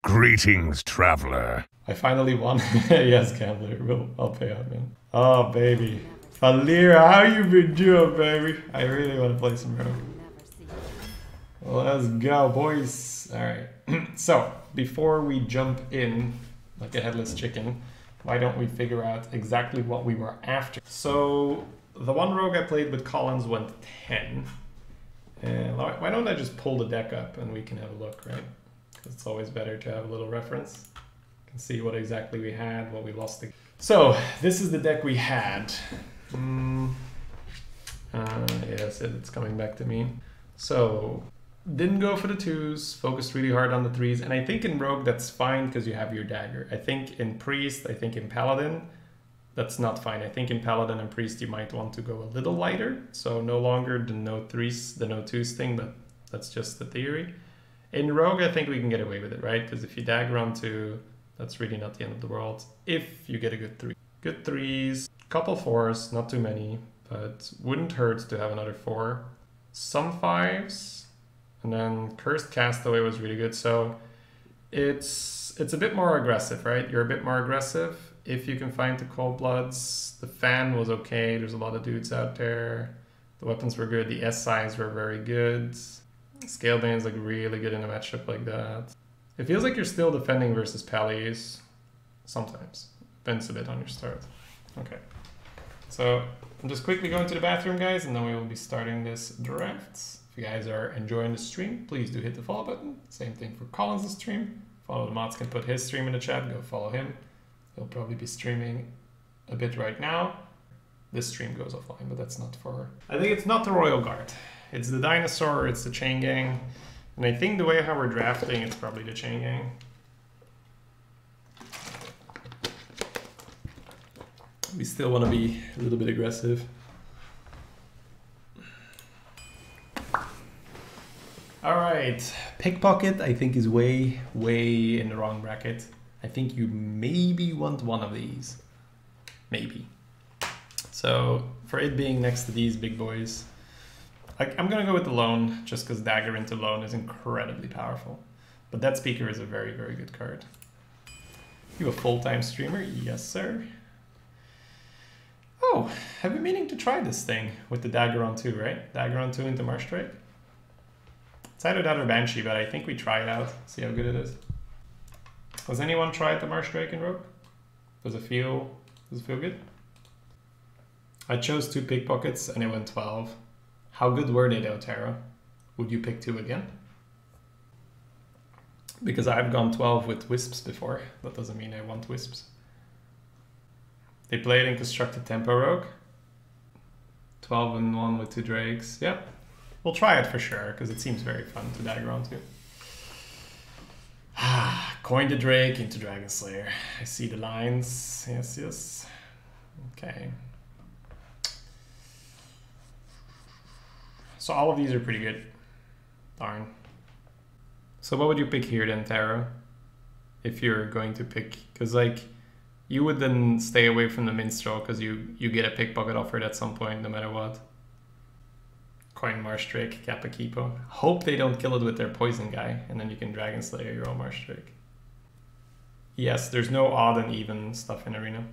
Greetings, traveler. I finally won. Yes, gambler. I'll pay out, man. Oh, baby. Valir, how you been doing, baby? I really want to play some rogue. Let's go, boys. Alright. So, before we jump in like a headless chicken, why don't we figure out exactly what we were after? So, the one rogue I played with Collins went 10. And why don't I just pull the deck up and we can have a look, right? Because it's always better to have a little reference. You can see what exactly we had, what we lost. So, this is the deck we had. Yes, it's coming back to me. So, didn't go for the 2s, focused really hard on the 3s, and I think in Rogue that's fine because you have your dagger. I think in Priest, I think in Paladin, that's not fine. I think in Paladin and Priest you might want to go a little lighter, so no longer the no 3s, the no 2s thing, but that's just the theory. In Rogue, I think we can get away with it, right? Because if you dagger on 2, that's really not the end of the world. If you get a good 3. Good 3s, couple 4s, not too many, but wouldn't hurt to have another 4. Some 5s, and then Cursed Castaway was really good. So it's a bit more aggressive, right? You're a bit more aggressive if you can find the Cold Bloods. The Fan was okay. There's a lot of dudes out there. The weapons were good. The SIs were very good. Scalebane's like really good in a matchup like that. It feels like you're still defending versus Pallies sometimes. Depends a bit on your start. Okay. So I'm just quickly going to the bathroom, guys, and then we will be starting this draft. If you guys are enjoying the stream, please do hit the follow button. Same thing for Collins' stream. Follow the mods, can put his stream in the chat. Go follow him. He'll probably be streaming a bit right now. This stream goes offline, but that's not for... I think it's not the Royal Guard. It's the Dinosaur, it's the Chain Gang. And I think the way how we're drafting, it's probably the Chain Gang. We still want to be a little bit aggressive. All right, Pickpocket I think is way in the wrong bracket. I think you maybe want one of these, maybe. So for it being next to these big boys, I'm gonna go with the Lone just because Dagger into Lone is incredibly powerful. But that Speaker is a very good card. You a full-time streamer? Yes, sir. Oh, I've been meaning to try this thing with the Dagger on 2, right? Dagger on 2 into Marstrike. It's either that or Banshee, but I think we try it out, see how good it is. Has anyone tried the Marstrike in Rogue? Does it feel good? I chose 2 Pickpockets and it went 12. How good were they though, Tara? Would you pick 2 again? Because I've gone 12 with Wisps before. That doesn't mean I want Wisps. They played in Constructed Tempo Rogue. 12 and 1 with 2 Drakes. Yeah. We'll try it for sure, because it seems very fun to dagger on too. Coin the Drake into Dragon Slayer. I see the lines. Yes. Okay. So all of these are pretty good. Darn. So what would you pick here then, Taro? If you're going to pick, because like, you would then stay away from the Minstrel, because you get a Pickpocket offered at some point, no matter what. Coin Marstrake, Kappa Kipo. Hope they don't kill it with their poison guy, and then you can Dragon Slayer your own Marstrake. Yes, there's no odd and even stuff in Arena,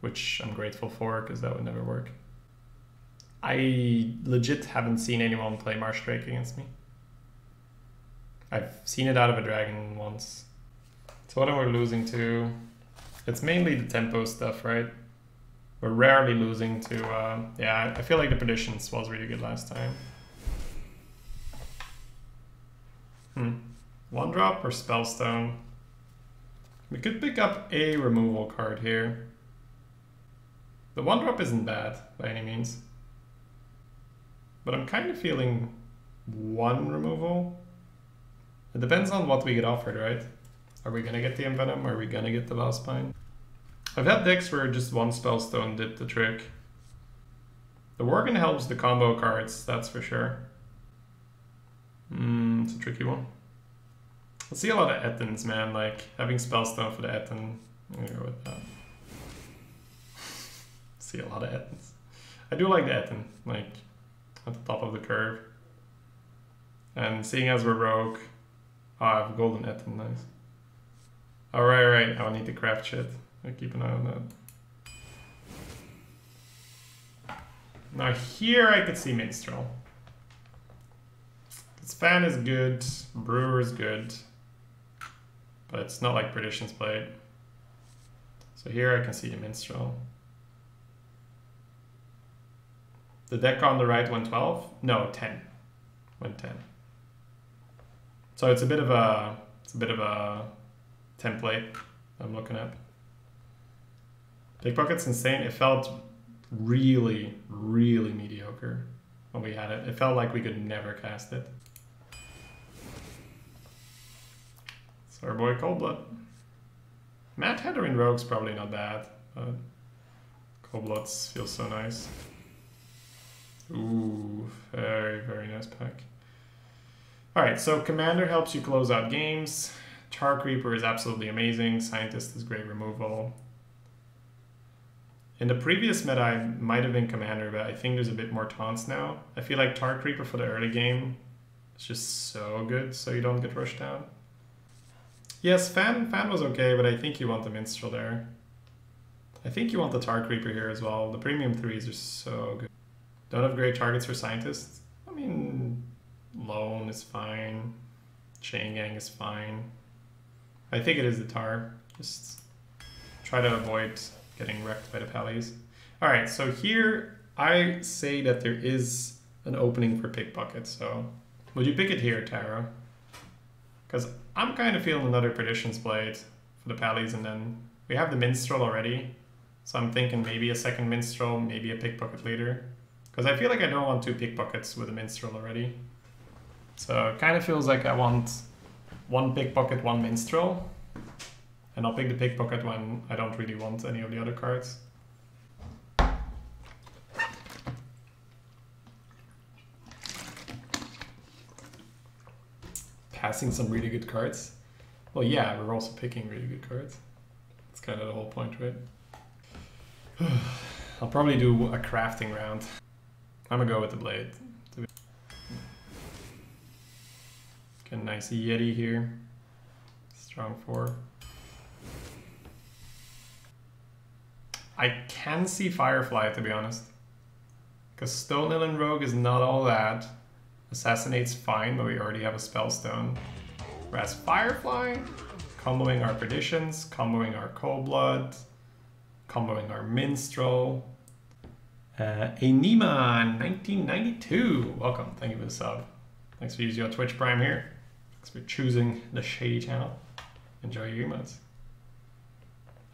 which I'm grateful for, because that would never work. I legit haven't seen anyone play Marstrake against me. I've seen it out of a dragon once. So what are we losing to? It's mainly the tempo stuff, right? We're rarely losing to, yeah, I feel like the Perditions was really good last time. One drop or Spellstone? We could pick up a removal card here. The one drop isn't bad by any means. But I'm kind of feeling 1 removal. It depends on what we get offered, right? Are we gonna get the Envenom? Are we gonna get the Valspine? I've had decks where just 1 Spellstone did the trick. The Worgen helps the combo cards, that's for sure. It's a tricky one. I see a lot of Ettins, man, like having Spellstone for the Ettin. I'm gonna go with that. See a lot of Ettins. I do like the Ettin, like at the top of the curve. And seeing as we're rogue, I have golden Ettin, nice. Oh, right. I'll need to craft shit. I'll keep an eye on that. Now here I could see Minstrel. This fan is good, Brewer is good, but it's not like Perdition's Blade. So here I can see the Minstrel. The deck on the right went 12? No, 10. Went 10. So it's a bit of a template I'm looking at. Pickpocket's insane. It felt really, really mediocre when we had it. It felt like we could never cast it. So our boy Coldblood. Mad Hatter in Rogue's probably not bad, but Coldbloods feels so nice. Ooh, very, very nice pack. Alright, so Commander helps you close out games. Tar Creeper is absolutely amazing. Scientist is great removal. In the previous meta, I might have been Commander, but I think there's a bit more taunts now. I feel like Tar Creeper for the early game is just so good, so you don't get rushed down. Yes, Fan was okay, but I think you want the Minstrel there. I think you want the Tar Creeper here as well. The premium 3s are so good. Don't have great targets for Scientists. I mean, Lone is fine. Chain Gang is fine. I think it is the Tar. Just try to avoid getting wrecked by the Pallies. Alright, so here I say that there is an opening for Pickpocket, so would you pick it here, Tara? Because I'm kind of feeling another Perdition's Blade for the Pallies, and then we have the Minstrel already. So I'm thinking maybe a second Minstrel, maybe a Pickpocket later. Because I feel like I don't want 2 Pickpockets with a Minstrel already. So it kind of feels like I want 1 Pickpocket, 1 Minstrel. And I'll pick the Pickpocket when I don't really want any of the other cards. Passing some really good cards. Well, yeah, we're also picking really good cards. That's kind of the whole point, right? I'll probably do a crafting round. I'm gonna go with the Blade. Get a nice Yeti here. Strong 4. I can see Firefly, to be honest. Because Stonehill and Rogue is not all that. Assassinate's fine, but we already have a Spellstone. Whereas Firefly, comboing our Perditions, comboing our Coldblood, comboing our Minstrel. Anima 1992, welcome, thank you for the sub. Thanks for using your Twitch Prime here. Thanks for choosing the Shady channel. Enjoy your emotes.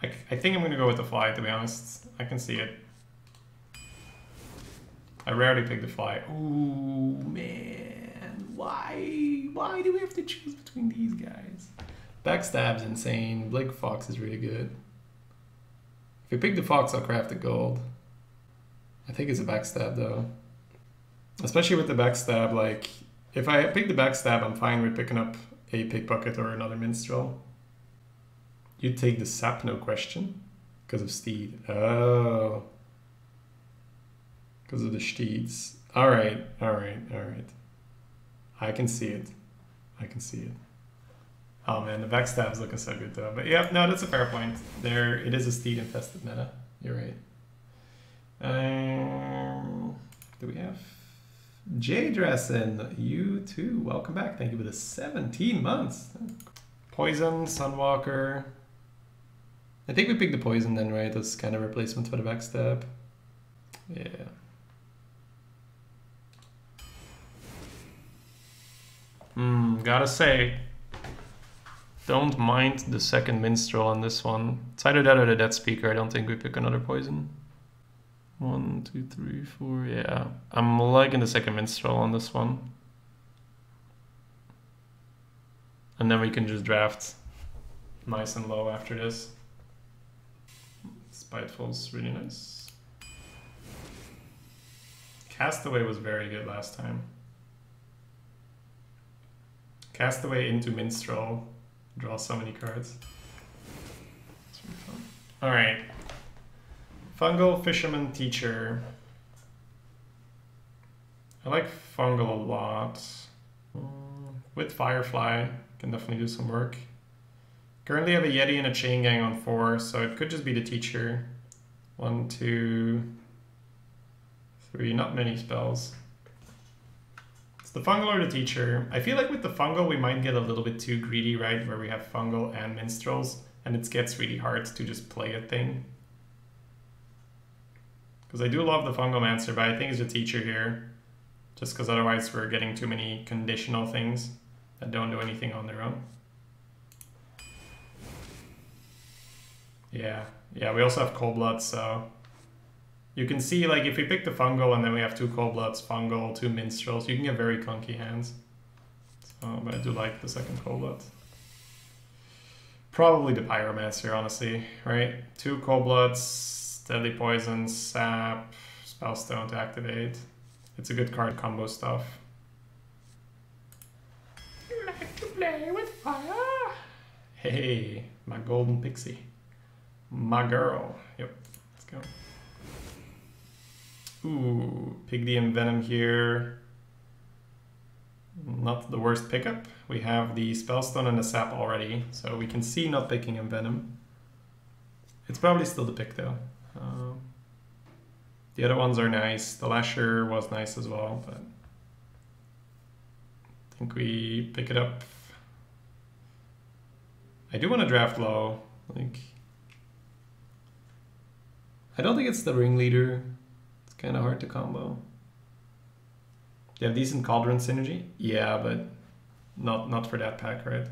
I think I'm gonna go with the Fly, to be honest. I can see it. I rarely pick the Fly. Ooh, man, why do we have to choose between these guys? Backstab's insane, Blake Fox is really good. If you pick the Fox, I'll craft the gold. I think it's a backstab though. Especially with the backstab, like, if I pick the backstab, I'm fine with picking up a Pickpocket or another Minstrel. You'd take the sap, no question. Because of Steed. Oh. Because of the Steeds. Alright. I can see it. Oh man, the backstab's looking so good though. But yeah, no, that's a fair point. There, it is a Steed infested meta. You're right. Do we have J Dressen? You too. Welcome back. Thank you for the 17 months. Poison, Sunwalker. I think we picked the Poison then, right? As kind of replacement for the backstab. Yeah. Gotta say, don't mind the second Minstrel on this one. It's either that or the Death Speaker. I don't think we pick another Poison. 1, 2, 3, 4, yeah. I'm liking the second Minstrel on this one. And then we can just draft nice and low after this. Spiteful's really nice. Castaway was very good last time. Castaway into Minstrel. Draw so many cards. It's really fun. Alright. Fungal Fisherman Teacher. I like Fungal a lot. With Firefly, can definitely do some work. Currently have a Yeti and a Chain Gang on 4, so it could just be the Teacher. 1, 2, 3, not many spells. It's the Fungal or the Teacher. I feel like with the Fungal we might get a little bit too greedy, right? Where we have Fungal and Minstrels, and it gets really hard to just play a thing. Because I do love the Fungalmancer, but I think it's the Teacher here. Just because otherwise we're getting too many conditional things that don't do anything on their own. Yeah, we also have Cold Blood, so you can see, like, if we pick the Fungal and then we have 2 Cold Bloods, Fungal, 2 Minstrels, you can get very clunky hands. So, but I do like the second Cold Blood. Probably the Pyromancer, honestly, right? 2 Cold Bloods, Deadly Poison, Sap, Spellstone to activate. It's a good card combo stuff. You like to play with fire? Hey, my golden pixie. My girl. Yep, let's go. Ooh, Piggy and Venom here. Not the worst pickup. We have the Spellstone and the Sap already, so we can see not picking Envenom. It's probably still the pick though. The other ones are nice. The Lasher was nice as well, but I think we pick it up. I do want to draft low. Like, I don't think it's the Ringleader. It's kind of hard to combo. You have decent Cauldron synergy? Yeah, but not for that pack, right?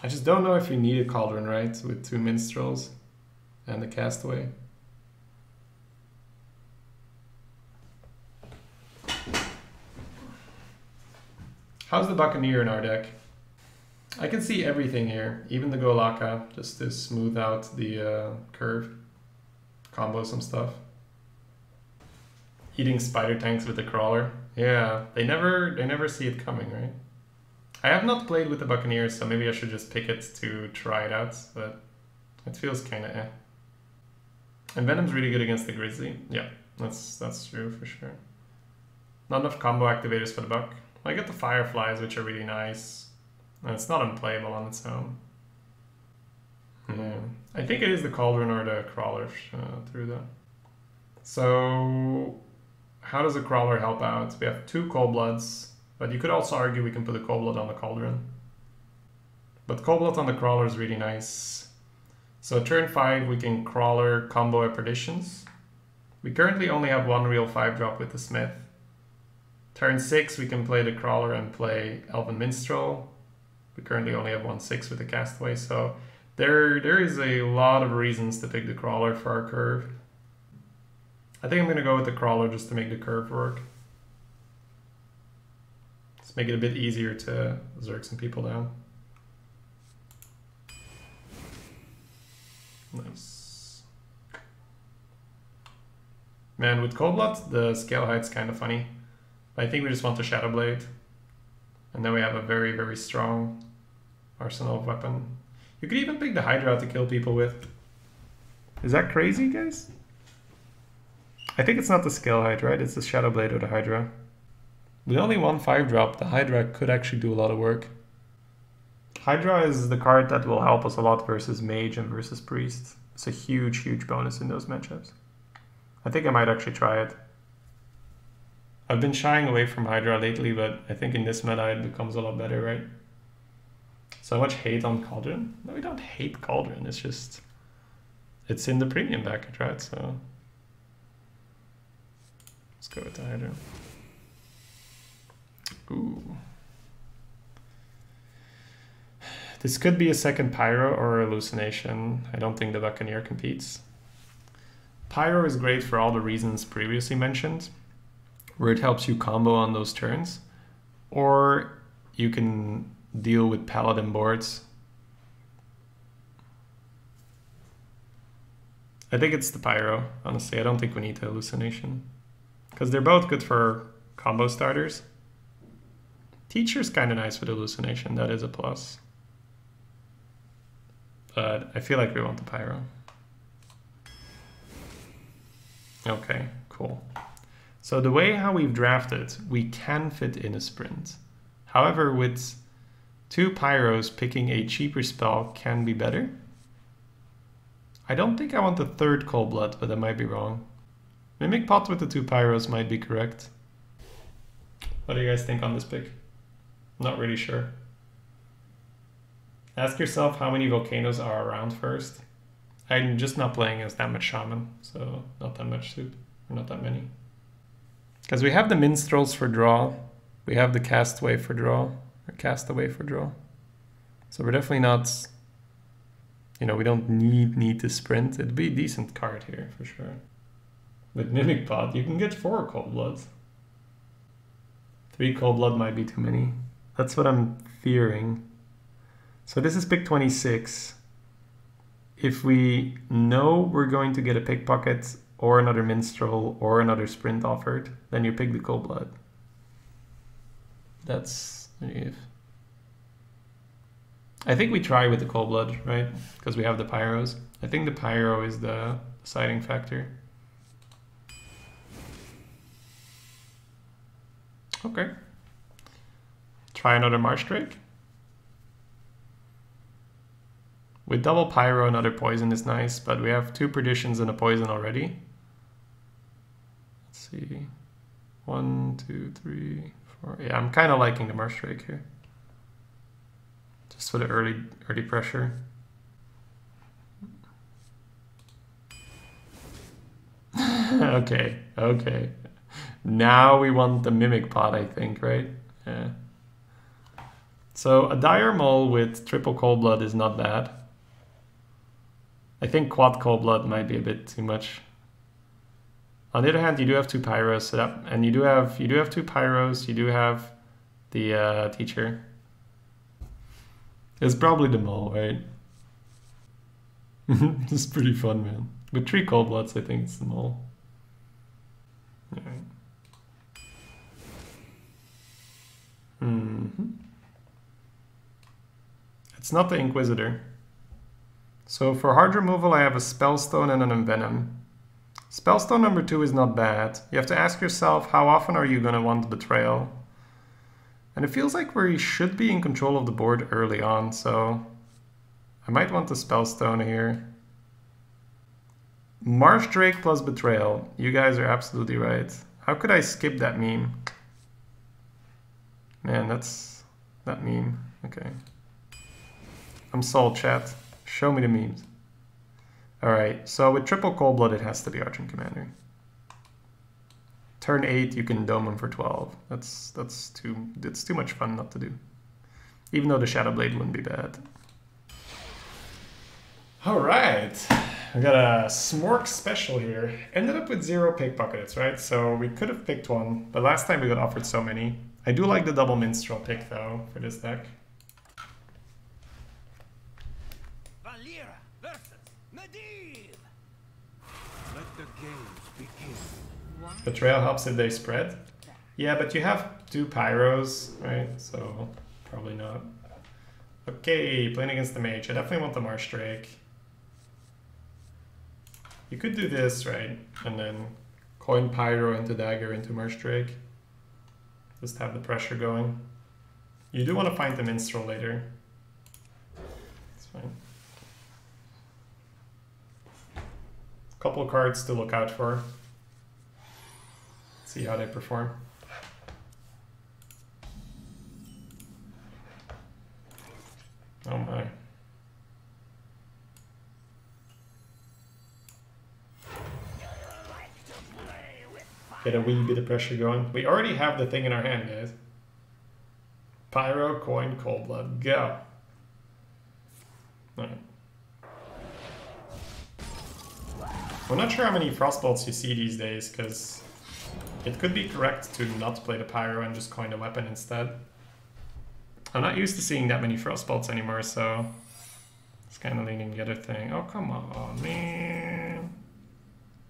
I just don't know if you need a Cauldron, right? With 2 Minstrels and the Castaway. How's the Buccaneer in our deck? I can see everything here, even the Golaka, just to smooth out the curve. Combo some stuff. Eating spider tanks with the Crawler. Yeah, they never see it coming, right? I have not played with the Buccaneers, so maybe I should just pick it to try it out, but it feels kind of eh. And Venom's really good against the Grizzly. Yeah, that's true for sure. Not enough combo activators for the Buck. I get the Fireflies, which are really nice. And it's not unplayable on its own. Yeah. I think it is the Cauldron or the Crawler through that. So, how does the Crawler help out? We have 2 Cold Bloods. But you could also argue we can put a Cold Blood on the Cauldron. But Cold Blood on the Crawler is really nice. So turn 5 we can Crawler combo a Perditions. We currently only have 1 real 5-drop with the Smith. Turn 6 we can play the Crawler and play Elven Minstrel. We currently only have 1 6 with the Castaway, so there is a lot of reasons to pick the Crawler for our curve. I think I'm going to go with the Crawler just to make the curve work. Make it a bit easier to zerg some people down. Nice. Man, with Cold Blood, the scale height's kind of funny. I think we just want to Shadow Blade. And then we have a very, very strong arsenal of weapon. You could even pick the Hydra to kill people with. Is that crazy, guys? I think it's not the scale height, right? It's the Shadow Blade or the Hydra. With only 1 5-drop, the Hydra could actually do a lot of work. Hydra is the card that will help us a lot versus Mage and versus Priest. It's a huge, huge bonus in those matchups. I think I might actually try it. I've been shying away from Hydra lately, but I think in this meta it becomes a lot better, right? So much hate on Cauldron? No, we don't hate Cauldron, it's just... it's in the premium package, right? So... let's go with the Hydra. Ooh. This could be a second Pyro or a Hallucination. I don't think the Buccaneer competes. Pyro is great for all the reasons previously mentioned, where it helps you combo on those turns, or you can deal with Paladin boards. I think it's the Pyro, honestly. I don't think we need the Hallucination, because they're both good for combo starters. Teacher's kind of nice with Hallucination, that is a plus. But I feel like we want the Pyro. Okay, cool. So the way how we've drafted, we can fit in a sprint. However, with 2 pyros, picking a cheaper spell can be better. I don't think I want the 3rd Cold Blood, but I might be wrong. Mimic Pot with the 2 pyros might be correct. What do you guys think on this pick? Not really sure. Ask yourself how many volcanoes are around first. I'm just not playing as that much shaman, so not that much soup, or not that many. Because we have the minstrels for draw, we have the castaway for draw, or castaway for draw. So we're definitely not, you know, we don't need to sprint. It'd be a decent card here for sure. With Mimic Pot, you can get 4 Cold Bloods. 3 Cold Blood might be too many. That's what I'm fearing. So this is pick 26. If we know we're going to get a pickpocket or another minstrel or another sprint offered, then you pick the Cold Blood. That's if. I think we try with the Cold Blood, right? Because we have the pyros. I think the pyro is the deciding factor. Okay. Try another Marsh Drake. With double pyro, another poison is nice, but we have 2 perditions and a poison already. Let's see. 1, 2, 3, 4. Yeah, I'm kind of liking the Marsh Drake here. Just for the early pressure. Okay, okay. Now we want the Mimic Pot, I think, right? Yeah. So a Dire Mole with triple Cold Blood is not bad. I think quad Cold Blood might be a bit too much. On the other hand, you do have 2 pyros set up, and you do have 2 pyros. You do have the teacher. It's probably the mole, right? It's pretty fun, man. With 3 Cold Bloods, I think it's the mole. All right. It's not the Inquisitor. So for hard removal, I have a Spellstone and an Envenom. Spellstone number 2 is not bad. You have to ask yourself, how often are you going to want Betrayal? And it feels like we should be in control of the board early on, so I might want the Spellstone here. Marsh Drake plus Betrayal. You guys are absolutely right. How could I skip that meme? Man, that's that meme. Okay. I'm sold, chat. Show me the memes. Alright, so with triple Cold Blood, it has to be Archon Commander. Turn 8, you can dome him for 12. That's too much fun not to do. Even though the Shadow Blade wouldn't be bad. Alright, we got a Smork special here. Ended up with 0 pickpockets, right? So we could have picked one, but last time we got offered so many. I do like the double Minstrel pick though, for this deck. Betrayal helps if they spread. Yeah, but you have 2 pyros, right? So probably not. Okay, playing against the mage. I definitely want the Marsh Drake. You could do this, right? And then coin pyro into dagger into Marsh Drake. Just have the pressure going. You do want to find the minstrel later. It's fine. Couple cards to look out for. See how they perform. Oh my. Get a wee bit of pressure going. We already have the thing in our hand, guys. Pyro, coin, Cold Blood, go. Alright. I'm not sure how many Frostbolts you see these days, because it could be correct to not play the Pyro and just coin the weapon instead. I'm not used to seeing that many Frostbolts anymore, so it's kind of leaning the other thing. Oh, come on, man.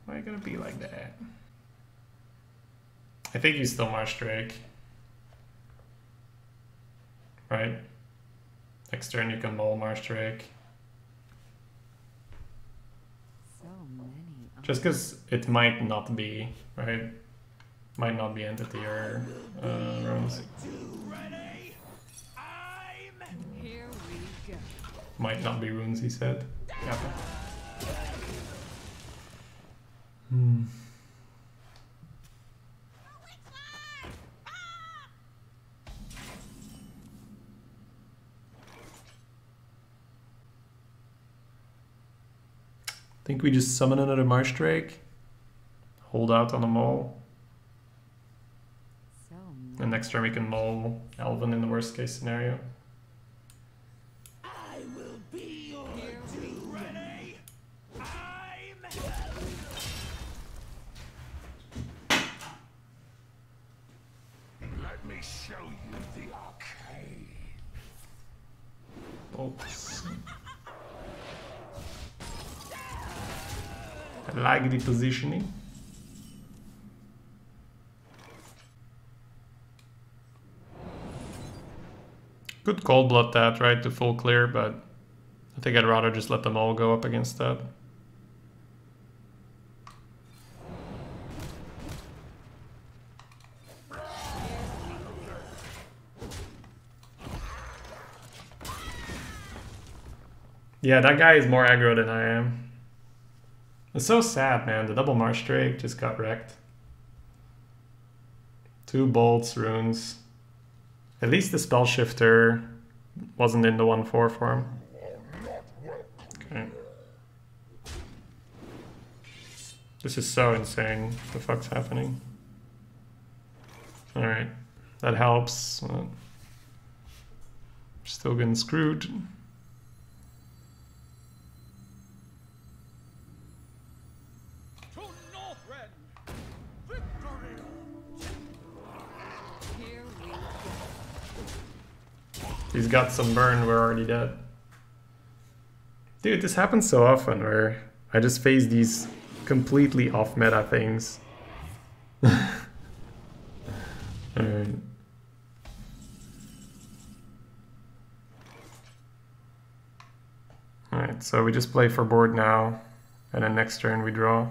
Why are you gonna be like that? I think he's still Marsh Drake. Right? Next turn you can mull Marsh Drake. So many Just because it might not be, right? Might not be entity or runes. Here we go. Might not be runes, he said. Yeah. I think we just summon another Marsh Drake. Hold out on the mole. So And next turn we can mole Elven in the worst case scenario. I will be your doom. Ready? Let me show you the arcade. Oops. I like the positioning. Good cold blood that, right, to full clear, but I think I'd rather just let them all go up against that. Yeah, that guy is more aggro than I am. It's so sad, man. The double Marsh Drake just got wrecked. 2 bolts, runes. At least the spell shifter wasn't in the 1/4 form. Okay. This is so insane. What the fuck's happening? Alright. That helps. Still getting screwed. here we go. He's got some burn, we're already dead. Dude, this happens so often where I just face these completely off meta things. Alright. Alright, so we just play for board now, and then next turn we draw.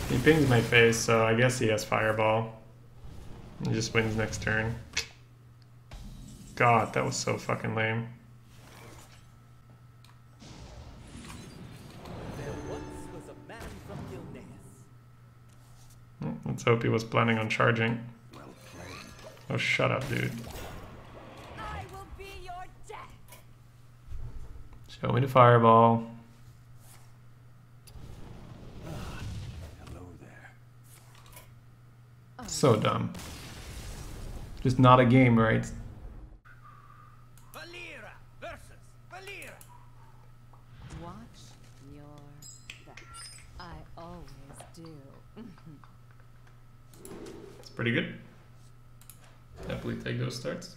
He pings my face, so I guess he has Fireball. He just wins next turn. God, that was so fucking lame. There once was a man from Gilneas. Let's hope he was planning on charging. Well played. Oh, shut up, dude. I will be your death. Show me the Fireball. Hello there. So dumb. Just not a game, right? Valera versus Valera. Watch your back. I always do. It's pretty good. Definitely take those starts.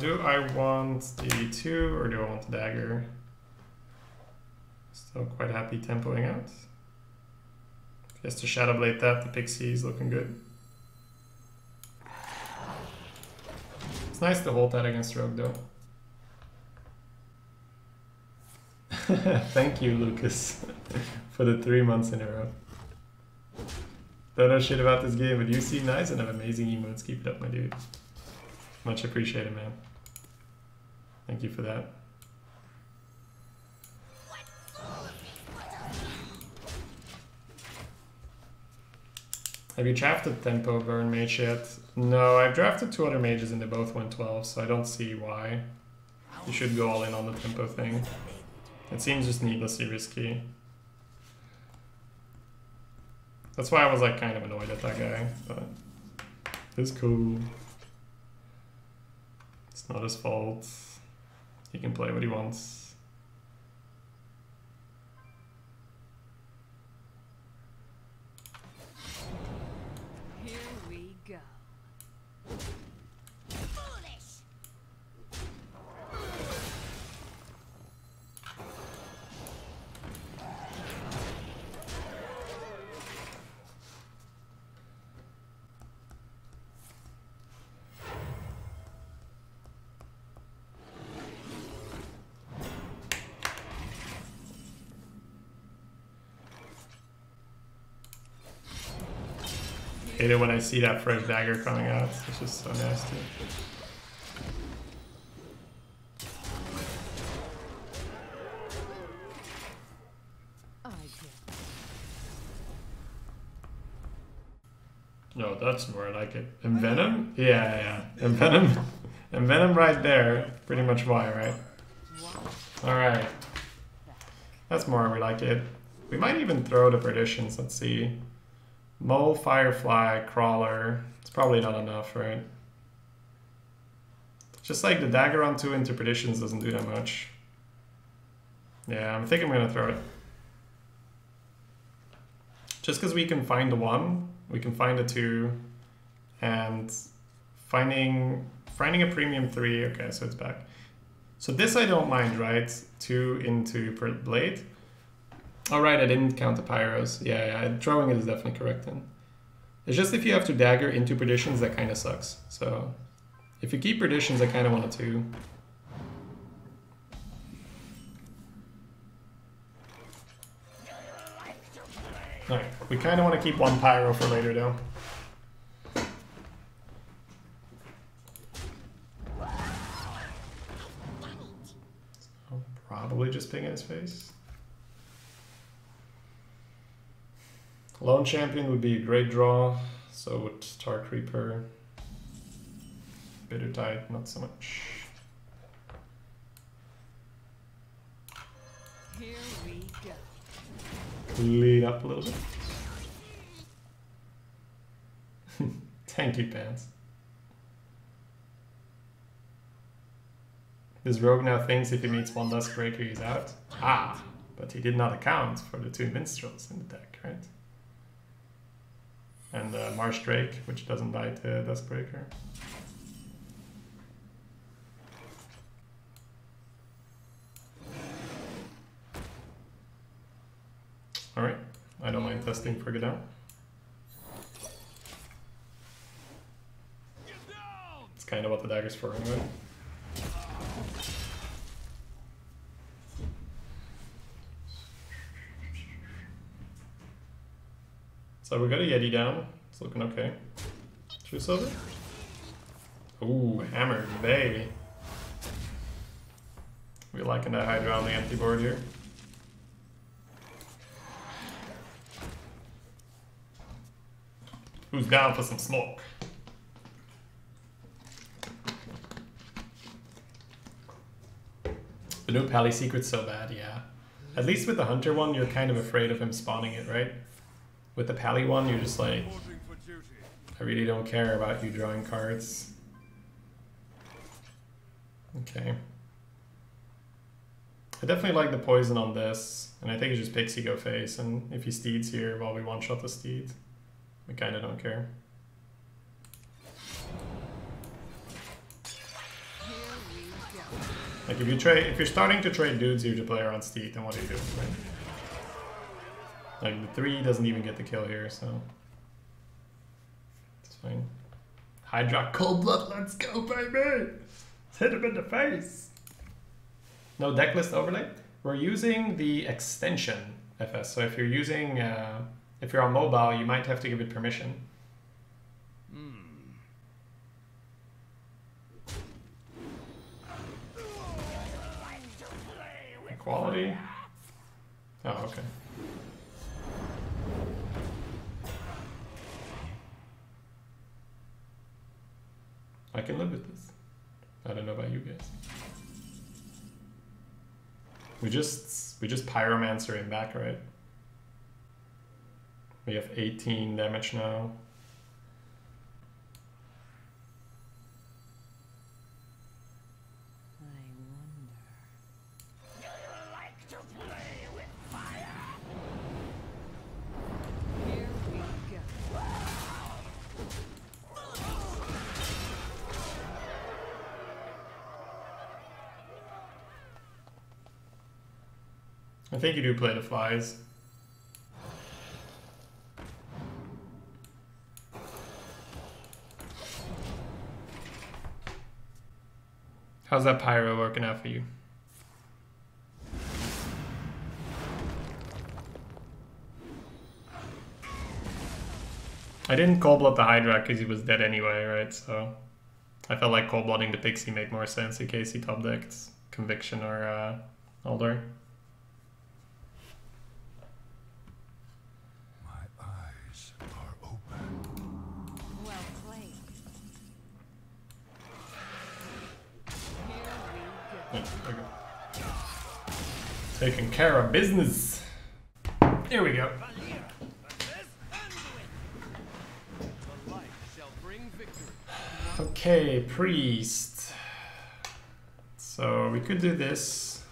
Do I want the 2 or do I want the dagger? Still quite happy tempoing out. Just to Shadow Blade that, the Pixie is looking good. It's nice to hold that against Rogue though. Thank you, Lucas, for the 3 months in a row. Don't know shit about this game, but you seem nice and have amazing emotes. Keep it up, my dude. Much appreciated, man. Thank you for that. Have you drafted Tempo Burn Mage yet? No, I've drafted 2 other mages and they both went 12, so I don't see why you should go all in on the Tempo thing. It seems just needlessly risky. That's why I was like kind of annoyed at that guy, but it's cool. It's not his fault. He can play what he wants. Hate it when I see that fresh dagger coming out. It's just so nasty. No, that's more like it. Envenom? Yeah. Envenom. Envenom right there. Pretty much why, right? Alright. That's more we like it. We might even throw the Perditions. Let's see. Mole, Firefly, Crawler. It's probably not enough, right? Just like the dagger on 2 into Perditions doesn't do that much. Yeah, I think I'm gonna throw it. Just because we can find the 1, we can find the 2, and finding a premium 3, okay, so it's back. So this I don't mind, right? 2 into Blade. Oh right, I didn't count the Pyros. Yeah, throwing it is definitely correct then. It's just if you have to dagger into Perditions, that kind of sucks. So if you keep Perditions, I kind of want to. Alright, we kind of want to keep 1 Pyro for later though. So probably just ping in his face. Lone Champion would be a great draw, so would Star Creeper. Bitter Tide, not so much. Here we go. Lead up a little bit. Thank you, Pants. This rogue now thinks if he meets 1 Duskbreaker, he's out. Ah, but he did not account for the 2 Minstrels in the deck, right? And Marsh Drake, which doesn't bite the Duskbreaker. Alright, I don't mind testing for Godot. It's kind of what the dagger's for anyway. So we got a Yeti down. It's looking okay. True Silver? Ooh, Hammered, baby. We're liking that Hydra on the empty board here. Who's down for some smoke? The new Pally secret's so bad, yeah. At least with the Hunter one, you're kind of afraid of him spawning it, right? With the Pally one, you're just like, I really don't care about you drawing cards. Okay. I definitely like the poison on this, and I think it's just Pixie go face, and if he steeds here while we one-shot the steed, we kind of don't care. Like if you're starting to trade dudes here to play around steed, then what do you do, right? Like the 3 doesn't even get the kill here, so it's fine. Hydra Cold Blood, let's go, baby! Let's hit him in the face. No decklist overlay. We're using the extension FS. So if you're using, if you're on mobile, you might have to give it permission. Equality. Oh, okay. I can live with this. I don't know about you guys. We just Pyromancer him back, right? We have 18 damage now. I think you do play the flies. How's that pyro working out for you? I didn't cold blood the Hydra because he was dead anyway, right? So I felt like cold blooding the Pixie made more sense in case he top decked Conviction or Alder. Taking care of business. Here we go. Okay, priest. So we could do this.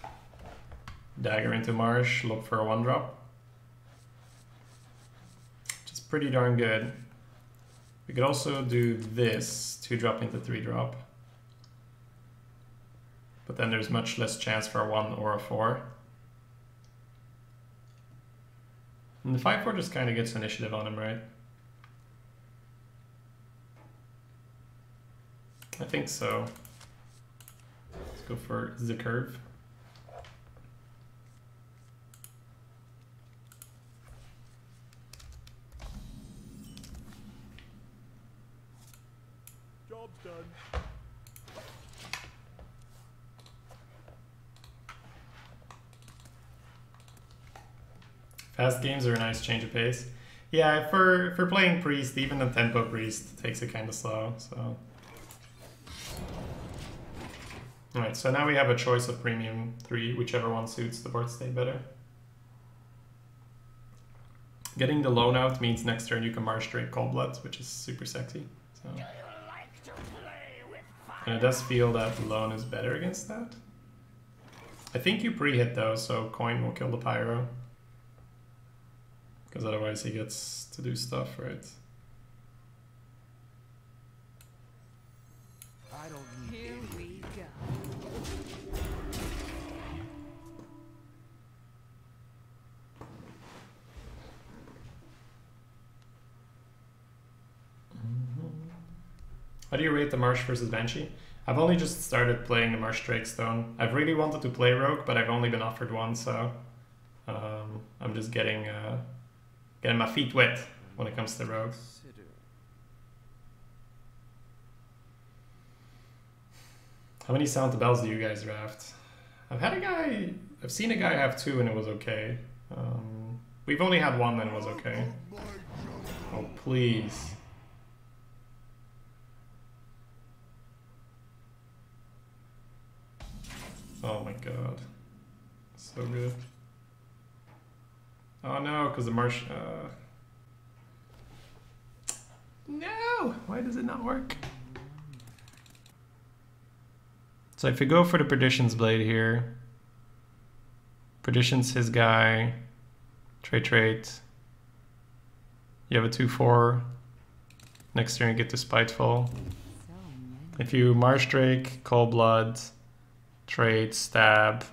Dagger into marsh, look for a 1-drop. Which is pretty darn good. We could also do this, 2-drop into 3-drop. But then there's much less chance for a 1 or a 4. And the 5-4 just kind of gets initiative on him, right? I think so. Let's go for the curve. Job's done. Fast games are a nice change of pace. Yeah, for playing priest, even the tempo priest takes it kind of slow. So, all right. So now we have a choice of premium 3, whichever one suits the board state better. Getting the loan out means next turn you can march straight Cold Blood, which is super sexy. So, and it does feel that the loan is better against that. I think you pre-hit though, so coin will kill the pyro. Because otherwise he gets to do stuff, right? I don't need Here we go. How do you rate the Marsh versus Banshee? I've only just started playing the Marsh Drakestone. I've really wanted to play Rogue, but I've only been offered one, so I'm just getting my feet wet when it comes to Rogue. How many Sound the Bells do you guys draft? I've seen a guy have 2 and it was okay. We've only had 1 and it was okay. Oh, please. Oh my god. So good. Oh no, because the marsh... No! Why does it not work? So if you go for the Perdition's Blade here, Perdition's his guy, trait. You have a 2-4. Next turn you get to Spiteful. If you Marsh Drake, Cold Blood, trade, stab,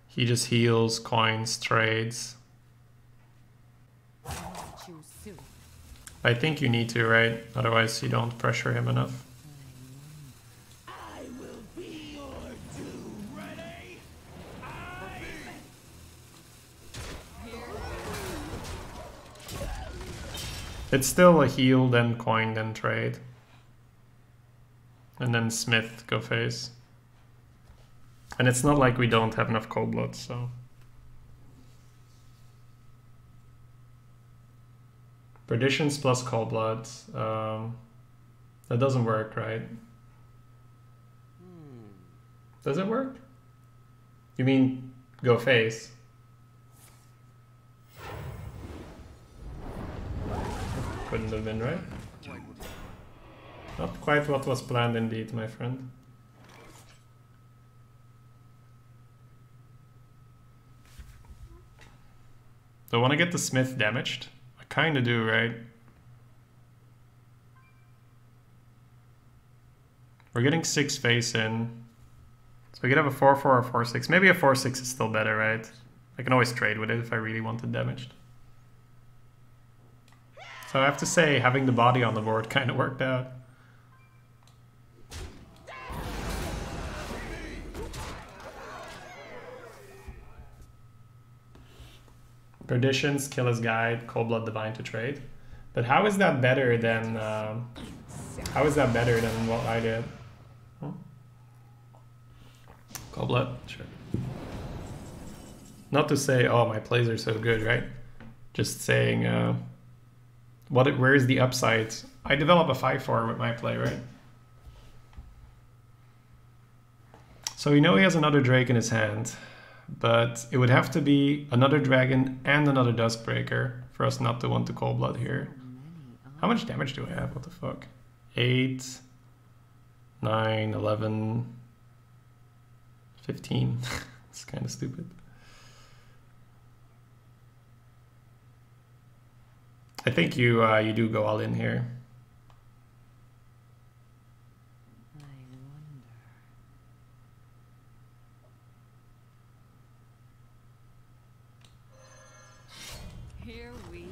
he just heals, coins, trades. I think you need to, right? Otherwise you don't pressure him enough. I will be your doom. Ready? It's still a heal, then coin, then trade. And then Smith, go face. And it's not like we don't have enough Cold Blood, so... Perditions plus Cold Blood. That doesn't work, right? Does it work? You mean go face? Couldn't have been right. Not quite what was planned indeed, my friend. Do I want to get the smith damaged? I kind of do, right? We're getting 6 face in. So we could have a 4-4 or 4-6. Maybe a 4-6 is still better, right? I can always trade with it if I really want it damaged. So I have to say, having the body on the board kind of worked out. Perditions, Killer's Guide, Cold Blood Divine to trade. But how is that better than what I did? Huh? Cold Blood, sure. Not to say, oh, my plays are so good, right? Just saying, where's the upside? I develop a 5-4 with my play, right? So we know he has another Drake in his hand, but it would have to be another Dragon and another Duskbreaker for us not to want to Cold Blood here. How much damage do I have? What the fuck? 8, 9, 11, 15. It's kind of stupid. I think you do go all in here. I wonder. Here we go.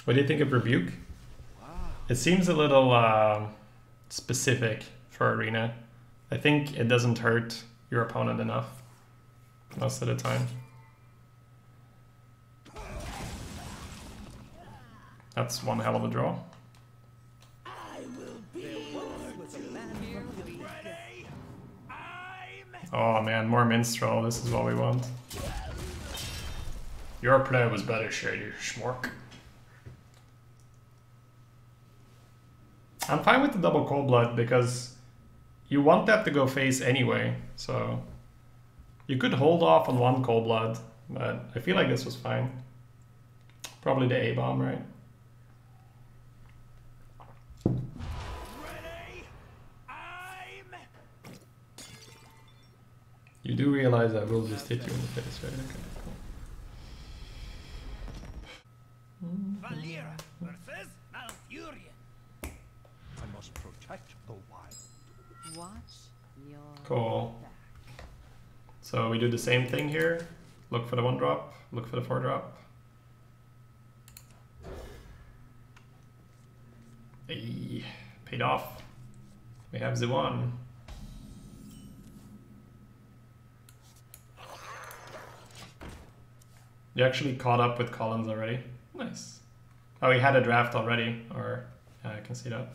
What do you think of Rebuke? It seems a little specific for Arena. I think it doesn't hurt your opponent enough most of the time. That's one hell of a draw. Oh man, more Minstrel. This is what we want. Your play was better, Shady Schmork. I'm fine with the double Cold Blood because you want that to go face anyway, so you could hold off on one Cold Blood, but I feel like this was fine. Probably the A-bomb, right? Ready? You do realize I will just hit you in the face, right? Okay, Valera versus Malfurion. I must protect the wild. Watch your cool. back. So we do the same thing here. Look for the 1-drop, look for the 4-drop. Hey, paid off. We have the 1. You actually caught up with Collins already. Nice. Oh, he had a draft already, or yeah, I can see that.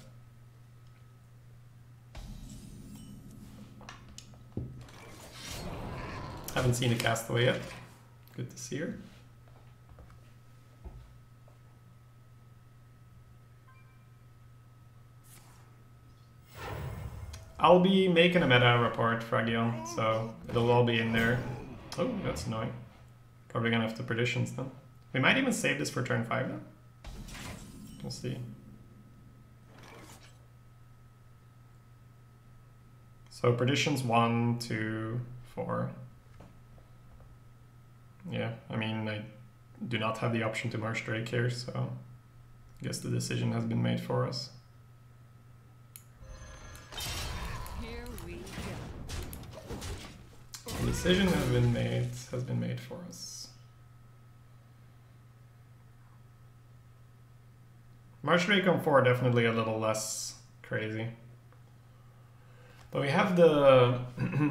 Haven't seen a Castaway yet. Good to see her. I'll be making a meta report, Fragion, so it'll all be in there. Oh, that's annoying. Probably gonna have to Perditions then. We might even save this for turn 5 now. We'll see. So Perditions 1, 2, 4. Yeah, I mean, I do not have the option to Marsh Drake here, so I guess the decision has been made for us. Here we go. The decision has been made for us. Marsh Drake on 4 definitely a little less crazy. But we have the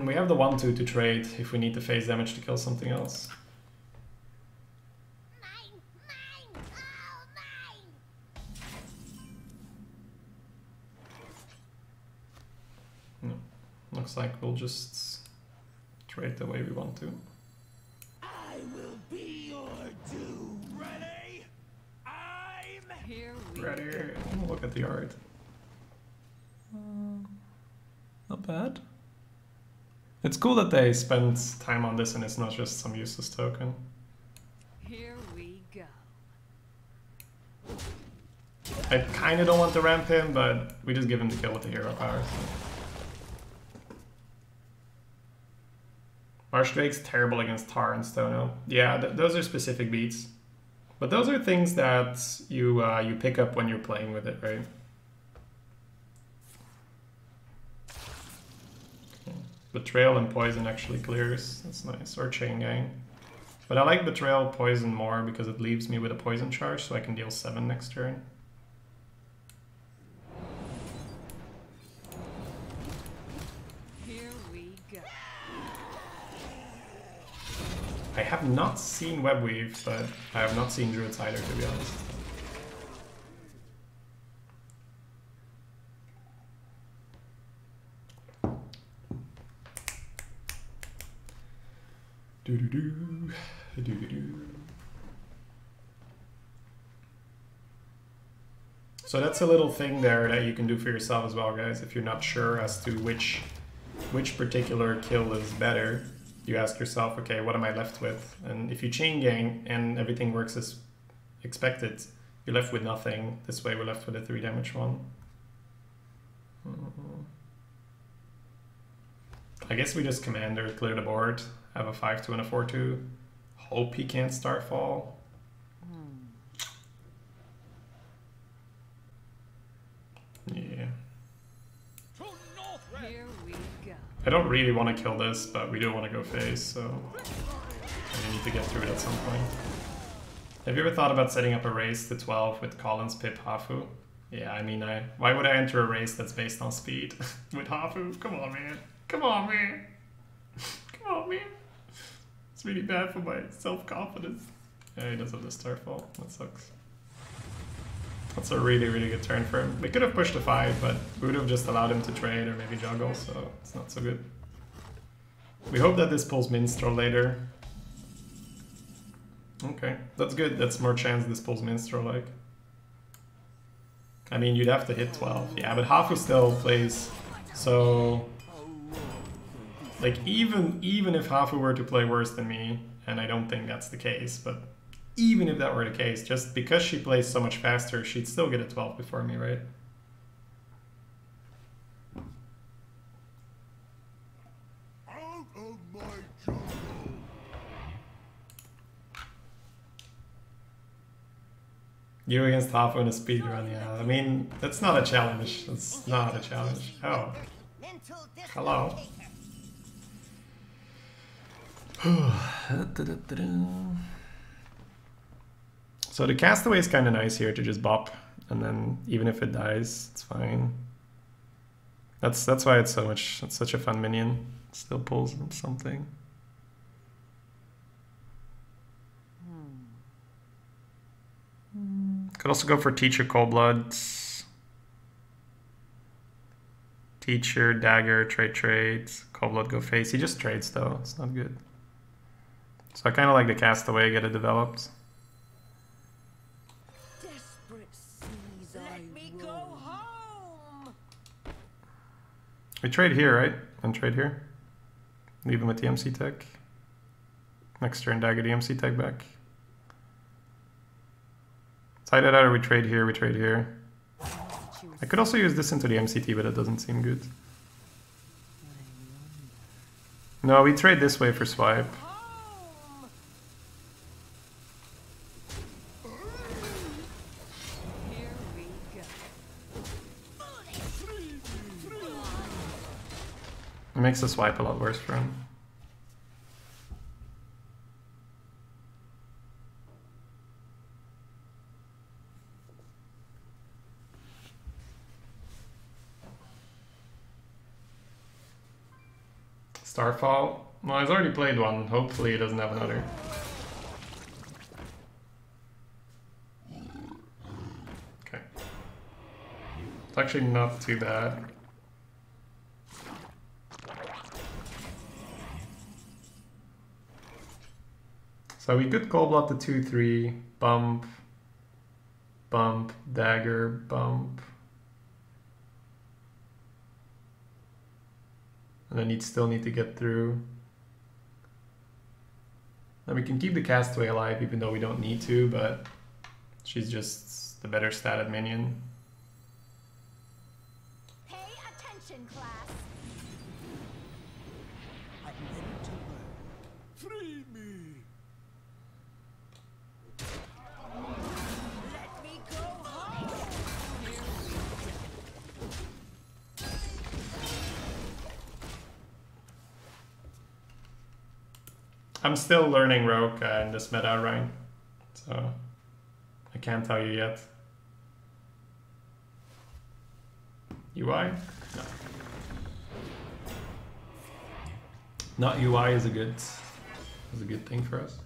we have the 1/2 to trade if we need the phase damage to kill something else. No. Looks like we'll just trade the way we want to. Here we Ready. Look at the art. Not bad. It's cool that they spent time on this and it's not just some useless token. Here we go. I kind of don't want to ramp him, but we just give him the kill with the hero power. So. Marshdrake's terrible against Tar and Stono. Yeah, those are specific beats. But those are things that you pick up when you're playing with it, right? Betrayal and Poison actually clears. That's nice. Or Chain Gang. But I like Betrayal Poison more because it leaves me with a Poison charge so I can deal 7 next turn. Here we go. I have not seen Webweave, but I have not seen Druids either, to be honest. Do-do-do, do-do-do. So that's a little thing there that you can do for yourself as well, guys. If you're not sure as to which particular kill is better, you ask yourself, okay, what am I left with? And if you chain gang and everything works as expected, you're left with nothing. This way we're left with a 3 damage one. I guess we just commander, clear the board, have a 5-2 and a 4-2. Hope he can't Starfall. Yeah. Here we go. I don't really want to kill this, but we do want to go face, so I need to get through it at some point. Have you ever thought about setting up a race to 12 with Collins, Pip, Hafu? Yeah, I mean, why would I enter a race that's based on speed with Hafu? Come on, man. Come on, man. Come on, man. It's really bad for my self-confidence. Yeah, he does have the Starfall. That sucks. That's a really, really good turn for him. We could have pushed a 5, but we would have just allowed him to trade or maybe juggle, so it's not so good. We hope that this pulls Minstrel later. Okay, that's good. That's more chance this pulls Minstrel, like. I mean, you'd have to hit 12. Yeah, but Hafu still plays, so... Like, even if Hafu were to play worse than me, and I don't think that's the case, but even if that were the case, just because she plays so much faster, she'd still get a 12 before me, right? Out of my jungle. You against Hafu in a speed run, yeah. I mean, that's not a challenge. That's not a challenge. Oh. Hello. So the Castaway is kind of nice here to just bop, and then even if it dies, it's fine. That's why it's such a fun minion. It still pulls something. Could also go for Teacher Coldblood. Teacher, Dagger, trades. Coldblood go face. He just trades though, it's not good. So I kind of like the Castaway, get it developed. Desperate seas let me go home. We trade here, right? And trade here. Leave him with the MC tech. Next turn, Dagger the MC tech back. Side it out, or we trade here, we trade here. I could also use this into the MCT, but it doesn't seem good. No, we trade this way for swipe. Here we go. It makes the swipe a lot worse for him. Starfall? Well, he's already played one. Hopefully he doesn't have another. Okay. It's actually not too bad. So we could cold block the 2-3, bump. bump, dagger, bump. And then you'd still need to get through. And we can keep the Castaway alive even though we don't need to, but she's just the better statted minion. Pay attention, class. I'm ready to learn. Free me! Let me go home. I'm still learning Rogue in this meta, Ryan. So I can't tell you yet. UI? No. Not UI is a good thing for us.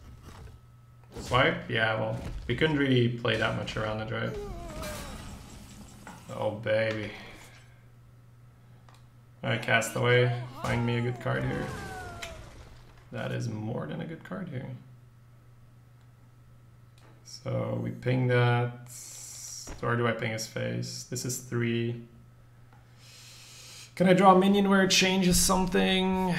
Swipe? Yeah, well, we couldn't really play that much around it, right? Oh baby. Alright, Castaway. Find me a good card here. That is more than a good card here. So we ping that. Or do I ping his face? This is 3. Can I draw a minion where it changes something?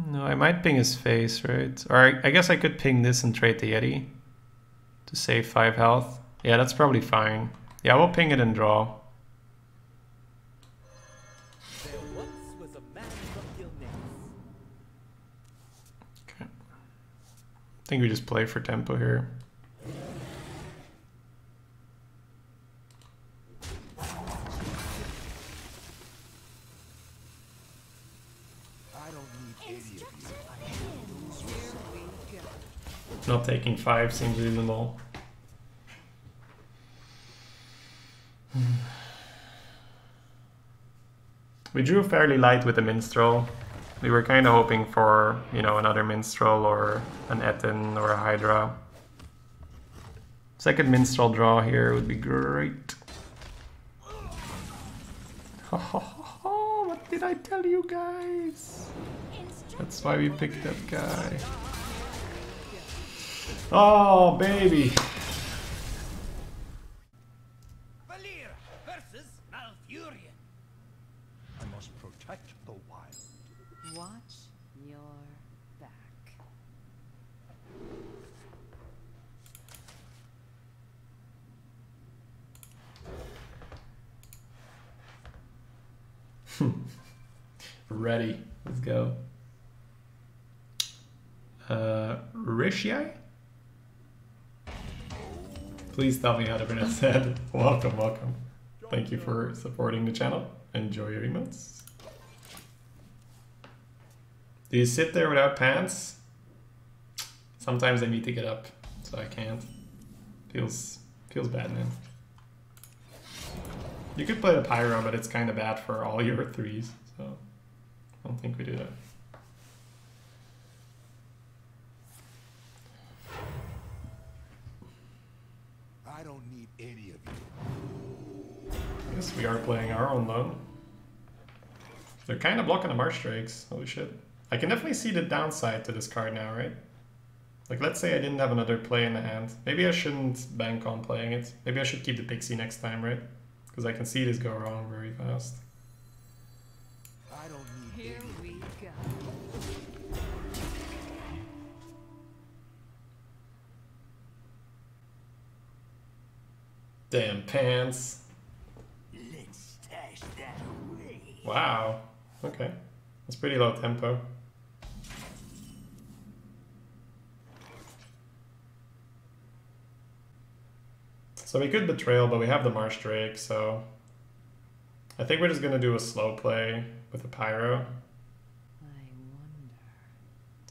No, I might ping his face, right? Or I guess I could ping this and trade the Yeti to save 5 health. Yeah, that's probably fine. Yeah, we'll ping it and draw. There once was a man from Gilneas. Okay. I think we just play for tempo here. I don't need any of you. Not taking 5 seems reasonable. We drew fairly light with the Minstrel. We were kind of hoping for, you know, another Minstrel or an Etin or a Hydra. Second Minstrel draw here would be great. What did I tell you guys? That's why we picked that guy. Oh, baby. Valir versus Malfurion. I must protect the wild. Watch your back. Ready. Let's go. Rishai? Please tell me how to pronounce that. Welcome, welcome. Thank you for supporting the channel. Enjoy your emotes. Do you sit there without pants? Sometimes I need to get up, so I can't. Feels bad, man. You could play the Pyro, but it's kind of bad for all your 3s, so I don't think we do that. I don't need any of you. I guess we are playing our own though. They're kind of blocking the Marsh Drakes. Holy shit. I can definitely see the downside to this card now, right? Like, let's say I didn't have another play in the hand. Maybe I shouldn't bank on playing it. Maybe I should keep the Pixie next time, right? Because I can see this go wrong very fast. I don't need Here any of we you. go. Damn pants. Let's stash that away. Wow. Okay. That's pretty low tempo. So we could Betrayal, but we have the Marsh Drake, so I think we're just gonna do a slow play with a Pyro. I wonder.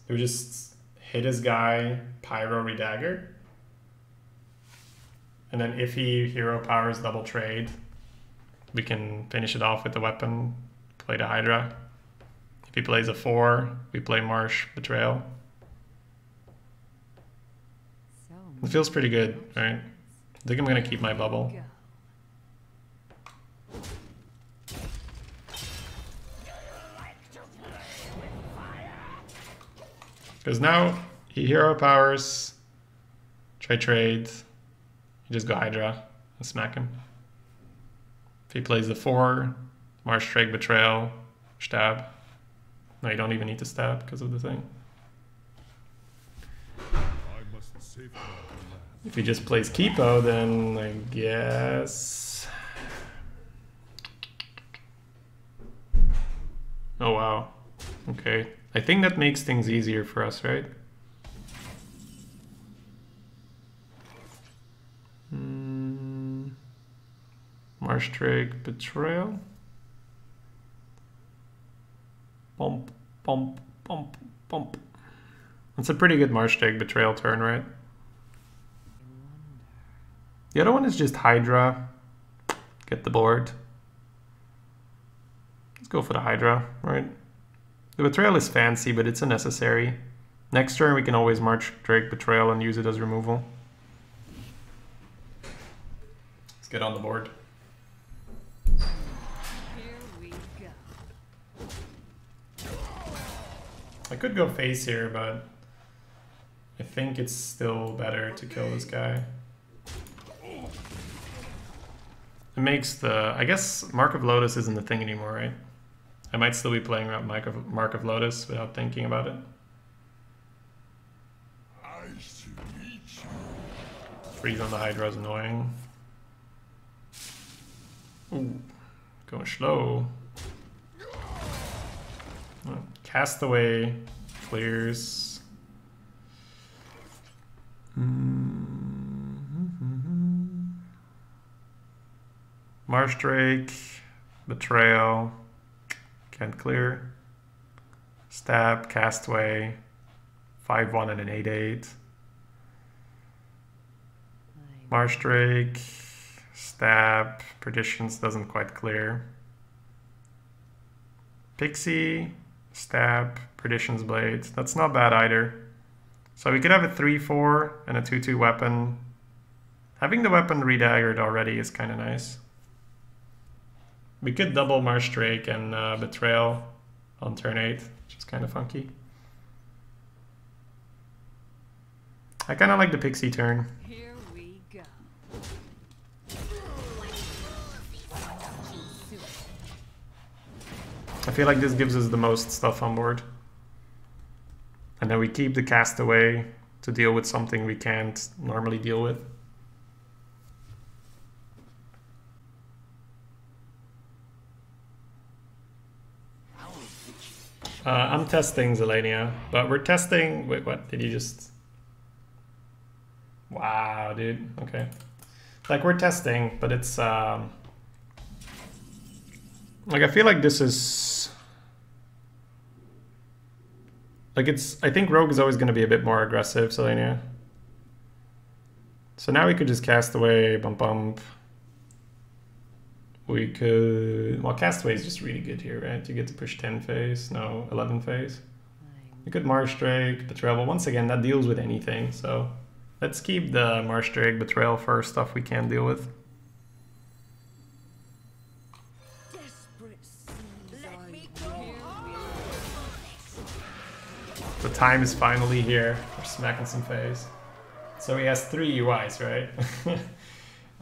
We just hit his guy, Pyro, Redagger. And then if he hero powers double trade, we can finish it off with the weapon, play the Hydra. If he plays a 4, we play Marsh, Betrayal. So It feels pretty good, right? I think I'm gonna keep my bubble. go. Because now He hero powers. Try trade. You just go Hydra and smack him. If he plays the 4, Marsh Drake Betrayal, stab. No, you don't even need to stab because of the thing. If he just plays Kipo, then I guess... Oh wow. Okay. I think that makes things easier for us, right? Marsh Drake Betrayal. Bump, bump, bump, bump. That's a pretty good Marsh Drake Betrayal turn, right? The other one is just Hydra. Get the board. Let's go for the Hydra, right? The Betrayal is fancy, but it's unnecessary. Next turn we can always Marsh Drake Betrayal and use it as removal. Let's get on the board. I could go face here, but I think it's still better to kill this guy. It makes the... I guess Mark of Lotus isn't the thing anymore, right? I might still be playing around Mark of Lotus without thinking about it. Freeze on the Hydra is annoying. Ooh, going slow. Castaway clears. Marsh Drake, Betrayal, can't clear. Stab, Castaway, 5-1 and an 8-8. Marsh Drake, Stab, Perditions doesn't quite clear. Pixie, Stab, Perdition's Blade. That's not bad either. So we could have a 3-4 and a 2-2 weapon. Having the weapon redaggered already is kind of nice. We could double Marsh Drake and Betrayal on turn 8, which is kind of funky. I kind of like the Pixie turn. Here we go. I feel like this gives us the most stuff on board. And then we keep the Castaway to deal with something we can't normally deal with. I'm testing Zelania, but we're testing... Wait, what? Did you just... Wow, dude. Okay. Like, we're testing, but it's... Like, I feel like this is... Like, it's... I think Rogue is always going to be a bit more aggressive, Zelania. So now we could just Castaway, bump, bump. We could... Well, Castaway is just really good here, right? You get to push 10 phase. No, 11 phase. You could Marsh Drake, Betrayal. But once again, that deals with anything, so... Let's keep the Marsh Drake Betrayal for stuff we can deal with. The time is finally here. We're smacking some face. So he has 3 UIs, right?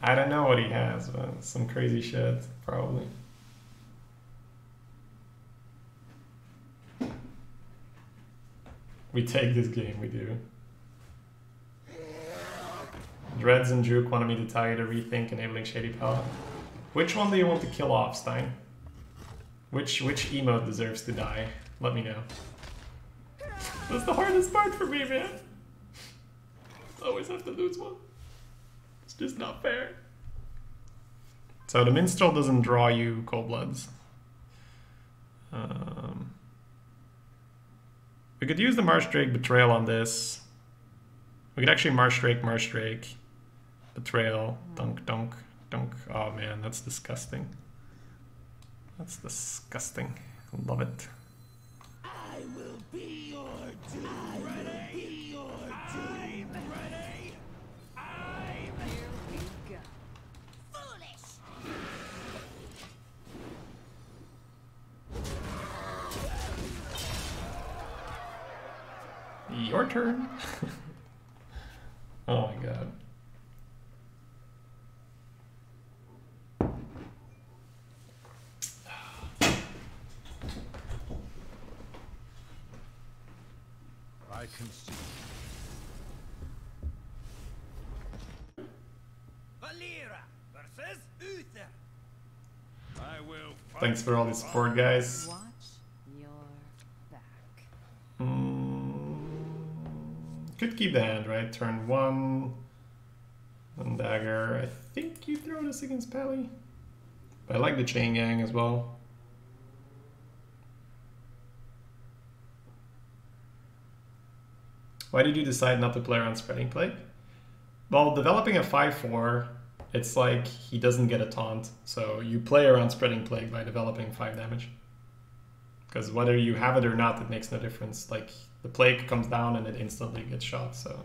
I don't know what he has, but some crazy shit, probably. We take this game, we do. Dreads and Juke wanted me to tell you to rethink enabling Shady Paladin. Which one do you want to kill off, Stein? Which emote deserves to die? Let me know. That's the hardest part for me, man. I always have to lose one. It's just not fair. So the Minstrel doesn't draw you Cold Bloods. We could use the Marsh Drake Betrayal on this. We could actually Marsh Drake, Betrayal, dunk, dunk, dunk. Oh man, that's disgusting. That's disgusting. I love it. I will be your doom. I will be your doom. Ready? Here we go. Foolish. your turn. Oh my god. I can see. Valera versus Uther. I will fight. Thanks for all the support, guys. Watch your back. Could keep the hand, right? Turn 1. One dagger. I think you throw this against Pally. But I like the chain gang as well. Why did you decide not to play around Spreading Plague? Well, developing a 5/4, it's like he doesn't get a taunt. So you play around Spreading Plague by developing 5 damage. Because whether you have it or not, it makes no difference. Like, the plague comes down and it instantly gets shot, so...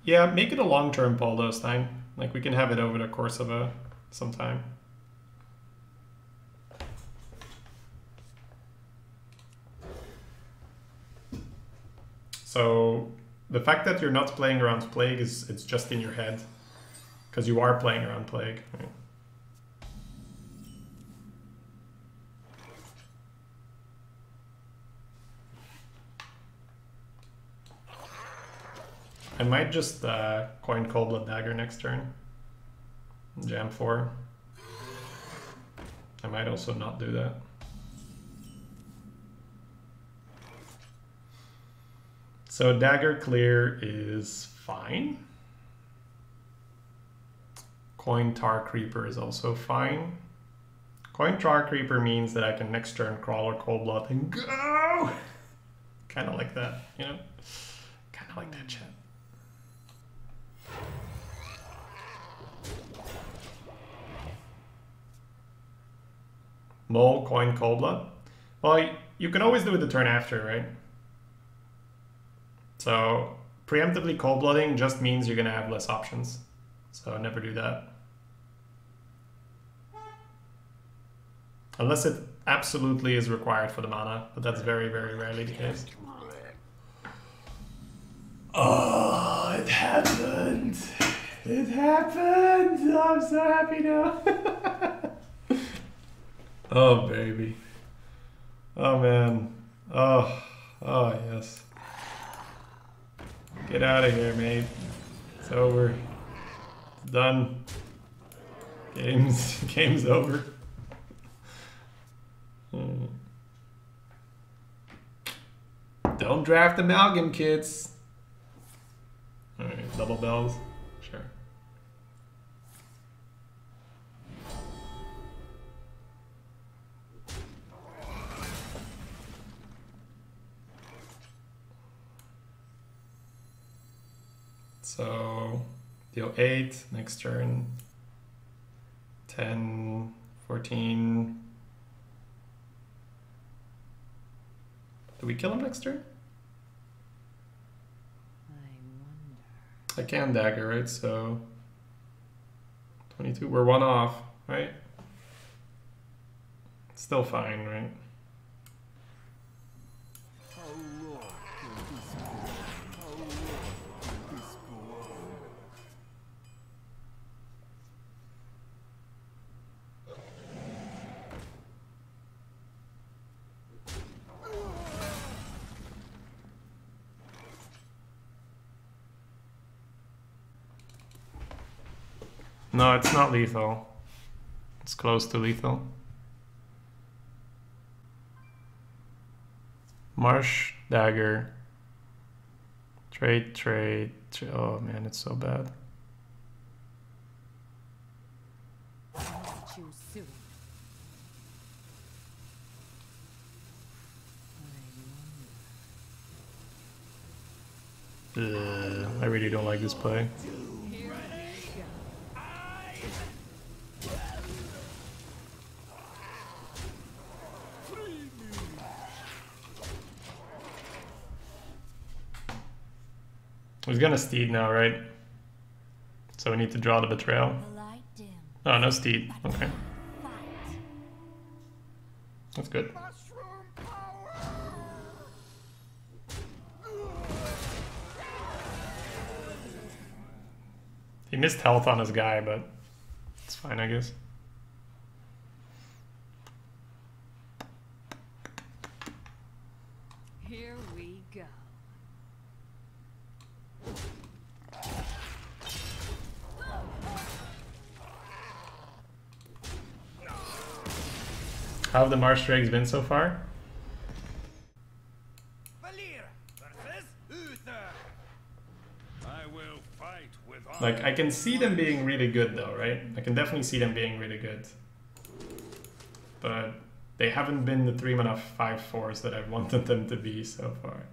Yeah, make it a long-term poll though, Stein. Like, we can have it over the course of some time. So the fact that you're not playing around Plague is it's just in your head. Because you are playing around Plague. Right? I might just coin Cold Blood Dagger next turn. Jam 4. I might also not do that. So Dagger Clear is fine. Coin Tar Creeper is also fine. Coin Tar Creeper means that I can next turn Crawl or Cold Blood and go! Kind of like that, you know? Kind of like that, chat. Mole, coin, Cold Blood. Well, you can always do it the turn after, right? So preemptively Cold Blooding just means you're gonna have less options. So never do that. Unless it absolutely is required for the mana, but that's very, very rarely the case. Oh, it happened! It happened! I'm so happy now. Oh, baby. Oh, man. Oh, yes. Get out of here, mate. It's over. It's done. Game's over. Don't draft Amalgam, kids. Alright, double bells. Sure. So, deal 8, next turn, 10, 14. Do we kill him next turn? I can dagger, right? So, 22, we're 1 off, right? Still fine, right? No, it's not lethal. It's close to lethal. Marsh, dagger. Trade. Oh man, it's so bad. I really don't like this play. He's gonna steed now, right? So we need to draw the betrayal. Oh, no steed. Okay. That's good. missed health on his guy, but it's fine, I guess. Here we go. How have the Marsh Drakes been so far? Valir versus Uther. I will fight with Like, I can see them being really good though, right? I can definitely see them being really good. But they haven't been the 3-mana 5/4s that I've wanted them to be so far.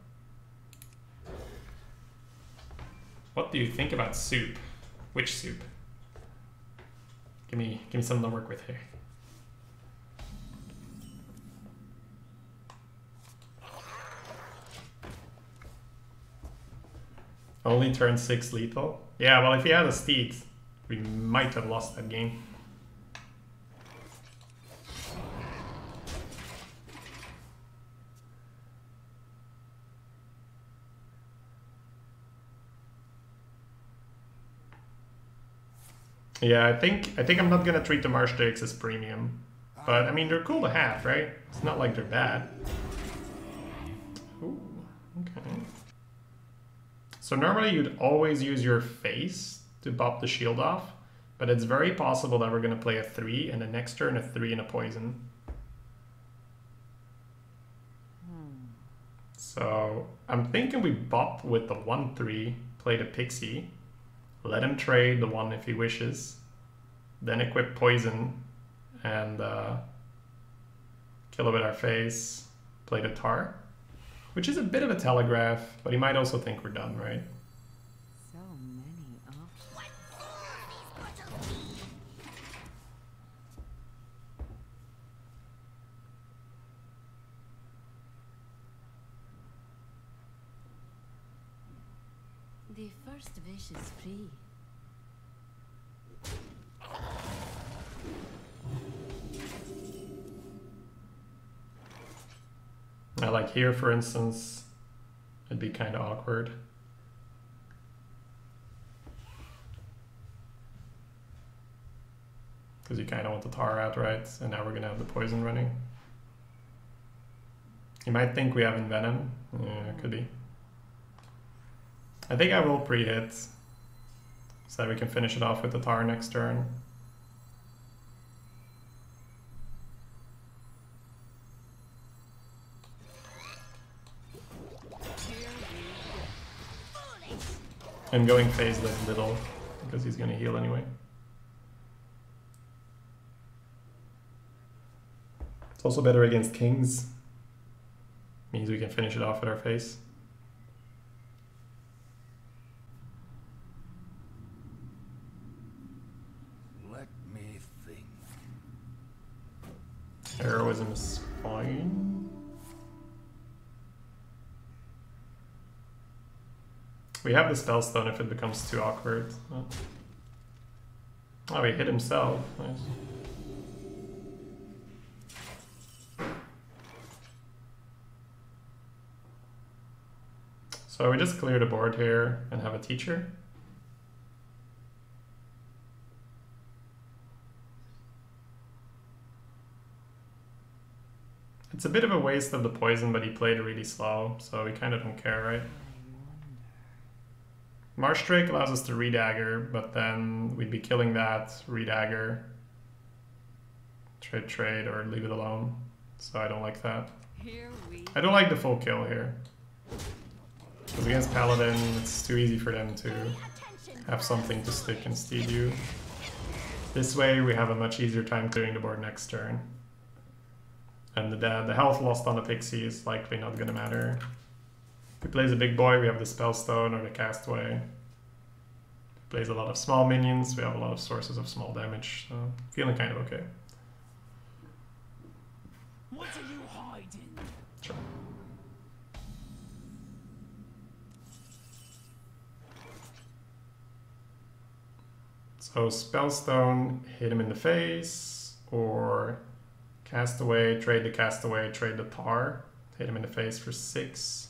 What do you think about soup? Which soup? Give me something to work with here. Only turn 6 lethal? Yeah, well, if he had a steed, we might have lost that game. Yeah, I think I'm not gonna treat the Marsh Drakes as premium. But I mean, they're cool to have, right? It's not like they're bad. Ooh, okay. So normally you'd always use your face to pop the shield off, but it's very possible that we're going to play a 3 and the next turn a 3 and a poison. So I'm thinking we bop with the 1/3, play the Pixie, let him trade the 1 if he wishes, then equip poison and kill it with our face, play the Tar. Which is a bit of a telegraph, but he might also think we're done, right? So many options. The first wish is free. Like here, for instance, it'd be kind of awkward. Because you kind of want the Tar out, right? And now we're going to have the poison running. You might think we have Envenom. Yeah, could be. I think I will pre-hit so that we can finish it off with the Tar next turn. I'm going phase this little because he's going to heal anyway. It's also better against kings. Means we can finish it off with our face. Let me think. Heroism is fine. We have the Spellstone if it becomes too awkward. Oh, he hit himself. Nice. So we just clear the board here and have a teacher. It's a bit of a waste of the poison, but he played really slow, so we kind of don't care, right? Marsh Drake allows us to redagger, but then we'd be killing that, redagger, trade, or leave it alone. So I don't like that. I don't like the full kill here. Because against Paladin, it's too easy for them to have something to stick and steal you. This way, we have a much easier time clearing the board next turn. And the health lost on the Pixie is likely not going to matter. If he plays a big boy, we have the Spellstone or the Castaway. If he plays a lot of small minions, we have a lot of sources of small damage, so feeling kind of okay. What are you hiding? Sure. So Spellstone, hit him in the face, or Castaway, trade the Castaway, trade the Tar, hit him in the face for 6.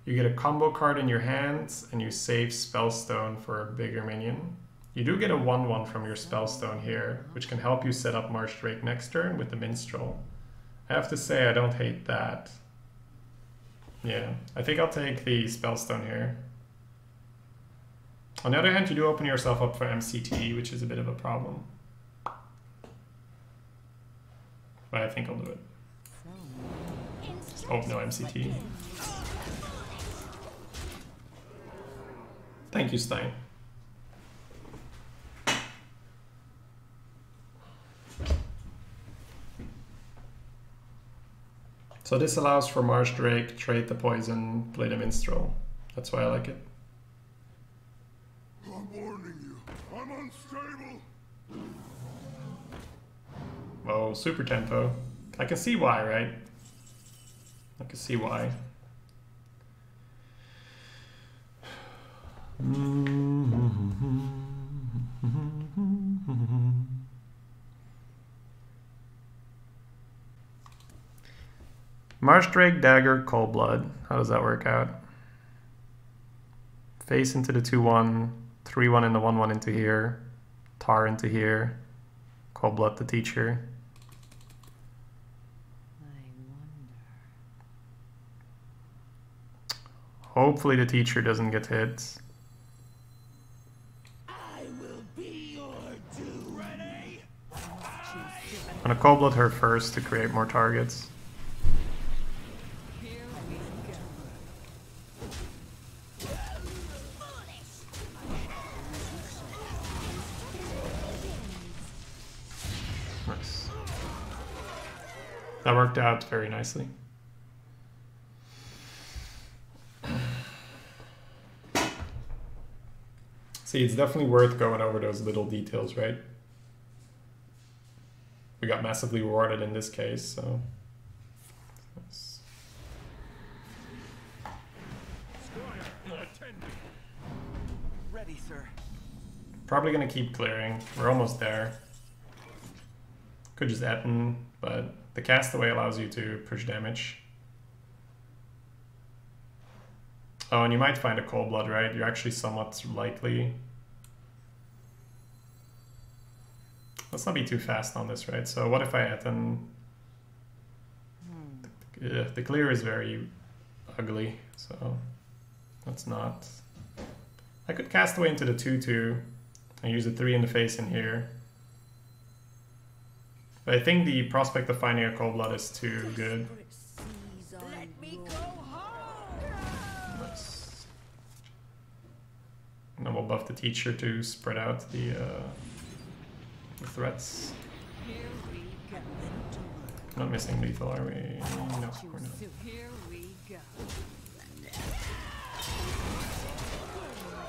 You get a combo card in your hand, and you save Spellstone for a bigger minion. You do get a 1/1 from your Spellstone here, which can help you set up Marsh Drake next turn with the Minstrel. I have to say, I don't hate that. Yeah, I think I'll take the Spellstone here. On the other hand, you do open yourself up for MCT, which is a bit of a problem. But I think I'll do it. Oh, no MCT. Thank you, Stein. So this allows for Marsh Drake, trade the poison, play the Minstrel. That's why I like it. I'm warning you. I'm unstable. Oh, super tempo. I can see why, right? I can see why. Marsh Drake, Dagger, Cold Blood. How does that work out? Face into the 2/1, 3/1 in the 1/1 into here, Tar into here, Cold Blood the teacher. Hopefully the teacher doesn't get hit. I will be your doom. Ready? I'm gonna Cold Blood her first to create more targets. Nice. That worked out very nicely. See, it's definitely worth going over those little details, right? We got massively rewarded in this case, so... Nice. Ready, sir. Probably gonna keep clearing. We're almost there. Could just Etten, but the Castaway allows you to push damage. Oh, and you might find a Cold Blood, right? You're actually somewhat likely. Let's not be too fast on this, right? So what if I Etten? The clear is very ugly, so that's not... I could Castaway into the 2/2 and use a 3 in the face in here. But I think the prospect of finding a Cold Blood is too good. Let me go home. Nice. And then we'll buff the teacher to spread out the threats. Here we go. Not missing lethal, are we? No, we're not. Here we go.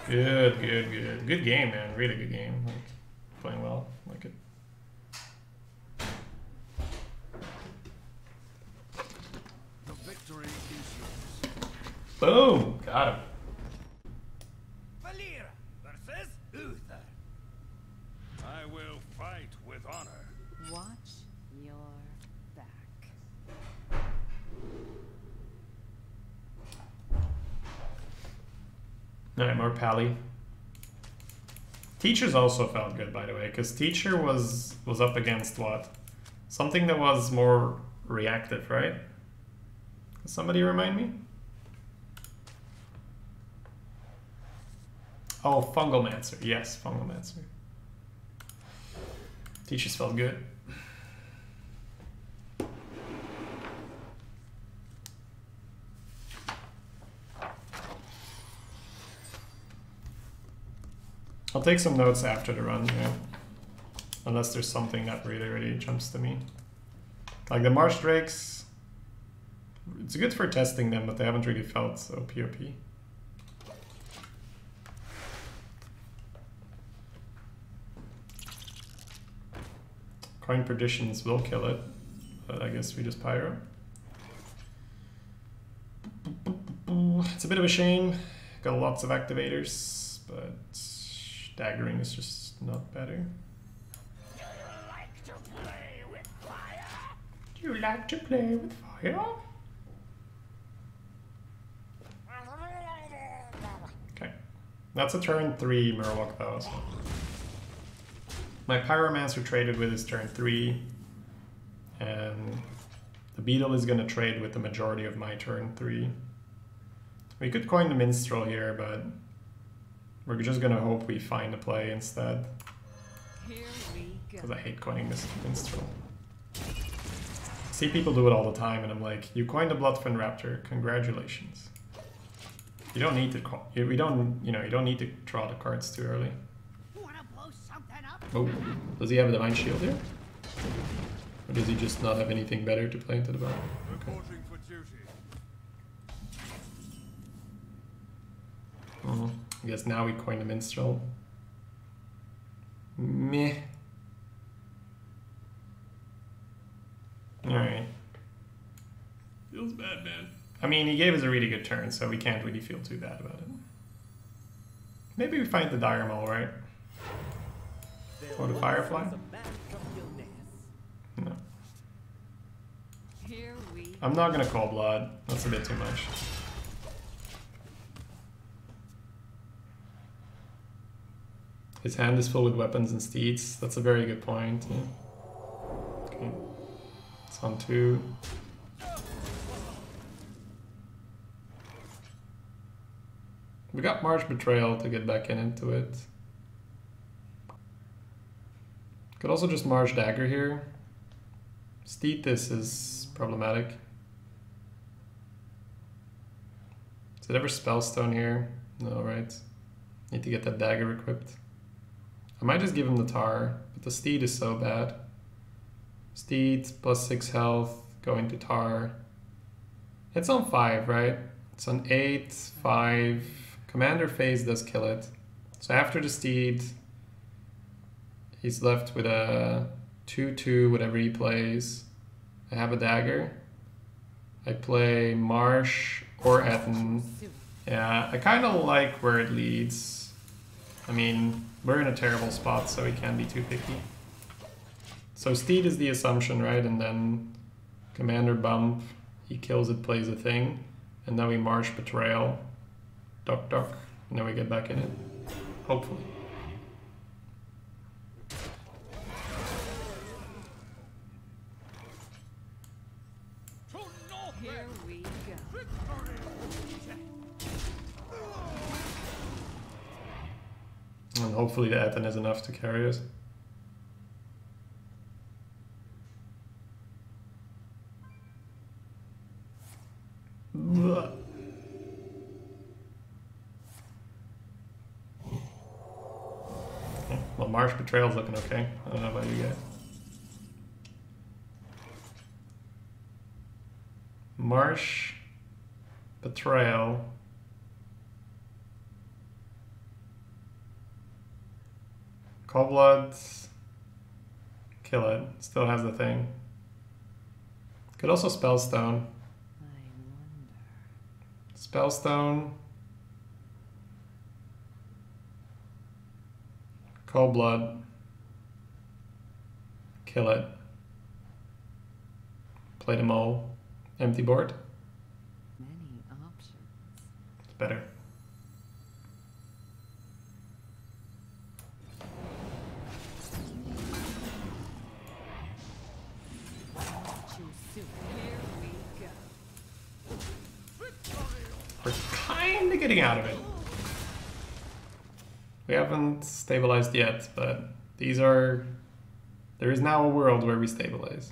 Good, good, good. Good game, man. Really good game. Like, playing well. Like it. The victory is yours. Boom! Got him. Valera versus Uther. I will fight with honor. Watch your back. Alright, more Pally. Teacher's also felt good, by the way, because Teacher was up against what? Something that was more reactive, right? Can somebody remind me? Oh, Fungalmancer. Yes, Fungalmancer. Teacher's felt good. I'll take some notes after the run, yeah. Unless there's something that really, really jumps to me. Like the Marsh Drakes, it's good for testing them, but they haven't really felt so POP. Coin Perditions will kill it, but I guess we just Pyro. It's a bit of a shame. Got lots of activators, but daggering is just not better. Do you like to play with fire? Do you like to play with fire? Okay. That's a turn 3 Murloc though, so My Pyromancer traded with his turn 3, and the Beetle is going to trade with the majority of my turn 3. We could coin the Minstrel here, but we're just going to hope we find a play instead. Here we go. Because I hate coining this Minstrel. See people do it all the time, and I'm like, you coined a Bloodfin Raptor, congratulations. You don't need to you don't need to draw the cards too early. Wanna blow something up? Oh, does he have a Divine Shield here? Or does he just not have anything better to play into the bottom? Okay. Reporting for duty. I guess now we coin the Minstrel. Meh. Alright. Feels bad, man. I mean, he gave us a really good turn, so we can't really feel too bad about it. Maybe we find the Dire Maul, right? Or the Firefly? No. Here we I'm not gonna call blood. That's a bit too much. His hand is full with weapons and steeds. That's a very good point. Yeah. Okay. It's on 2. We got March Betrayal to get back into it. Could also just March Dagger here. Steed this is problematic. Is it ever Spellstone here? No, right? Need to get that dagger equipped. I might just give him the Tar, but the Steed is so bad. Steed plus 6 health, going to Tar. It's on 5, right? It's on 8, 5. Commander phase does kill it. So after the Steed, he's left with a 2/2, whatever he plays. I have a dagger. I play Marsh or Etten. Yeah, I kind of like where it leads. I mean, we're in a terrible spot, so we can't be too picky. So Steed is the assumption, right? And then Commander Bump, he kills it, plays a thing. And then we Marsh Betrayal. Duck, duck. And then we get back in it. Hopefully. Here we go. And hopefully the Etten is enough to carry us. Blah. Well, Marsh Betrayal's looking okay. I don't know about you guys. Marsh Betrayal. Cold Blood. Kill it. Still has the thing. Could also Spellstone. I wonder. Spellstone. Cold Blood. Kill it. Play the mole. Empty board. Many options. It's better. Too soon. Here we go. We're kind of getting out of it. We haven't stabilized yet, but these are... There is now a world where we stabilize.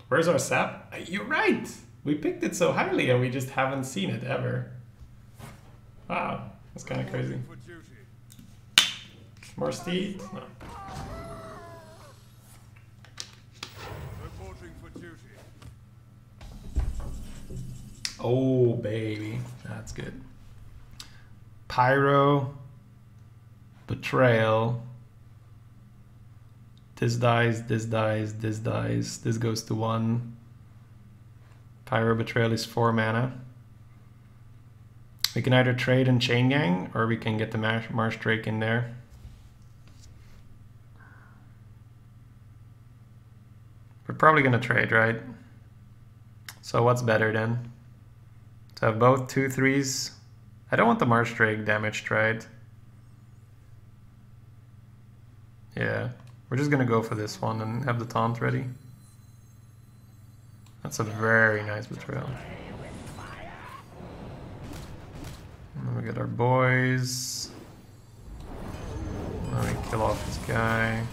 Where's our sap? You're right! We picked it so highly and we just haven't seen it ever. Wow, that's kind of crazy. For duty. More Steed? No. Reporting for duty. Oh, baby. That's good. Pyro. Betrayal. This dies, this dies, this dies. This goes to 1. Pyro Betrayal is 4 mana. We can either trade in Chain Gang, or we can get the Marsh Drake in there. We're probably gonna trade, right? So what's better then? To have both 2/3s. I don't want the Marsh Drake damaged, right? Yeah, we're just gonna go for this one and have the taunt ready. That's a very nice betrayal. And then we get our boys. And then we kill off this guy.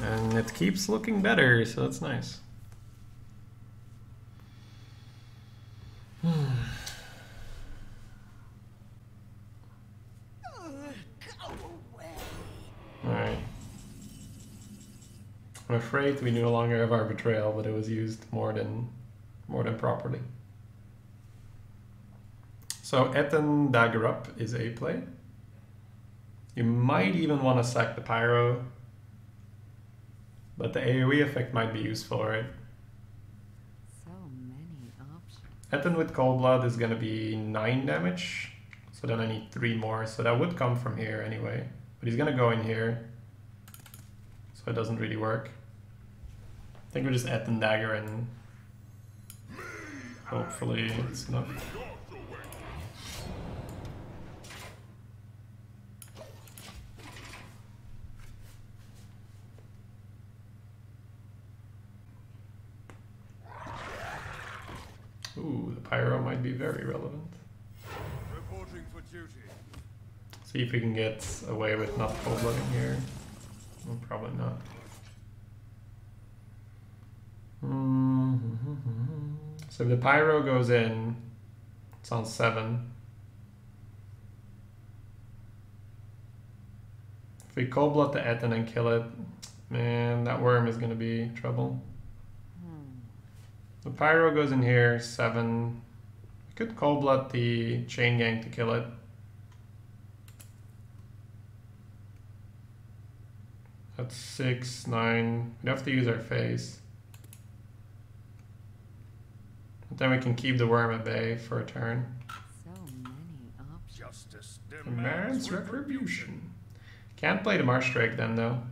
And it keeps looking better, so that's nice. Alright. I'm afraid we no longer have our betrayal, but it was used more than properly. So Etten Dagger Up is a play. You might even want to sack the Pyro, but the AoE effect might be useful, right? So many options. Etten with Cold Blood is going to be 9 damage, so then I need 3 more, so that would come from here anyway. But he's going to go in here, so it doesn't really work. I think we just Etten Dagger and hopefully it's enough. Ooh, the Pyro might be very relevant. Reporting for duty. See if we can get away with not cold blooding here. Well, probably not. So if the Pyro goes in, it's on 7. If we cold blood the Etten and kill it, man, that worm is gonna be trouble. The Pyro goes in here, 7. We could cold blood the Chain Gang to kill it. That's 6, 9. We'd have to use our face. But then we can keep the worm at bay for a turn. So many options. Justice Demands retribution. Can't play the Marsh Drake then though.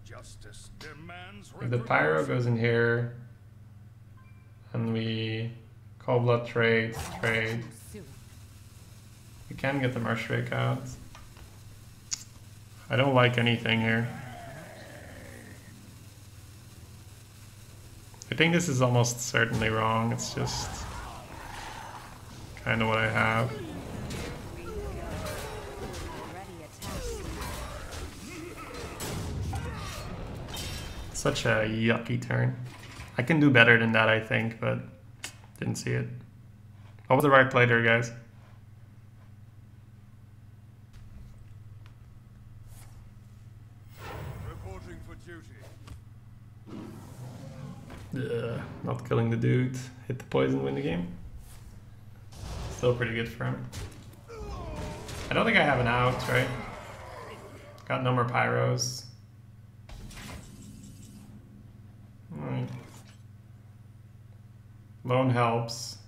Justice demands If the Pyro goes in here, and we cold blood trade, Too soon. we can get the Marsh Drake out. I don't like anything here. I think this is almost certainly wrong, it's just kind of what I have. Ready attack. Such a yucky turn. I can do better than that, I think, but didn't see it. What was the right play there, guys? reporting for duty. Not killing the dude. Hit the poison, win the game. Still pretty good for him. I don't think I have an out, right? Got no more Pyros. Alright. Lone helps.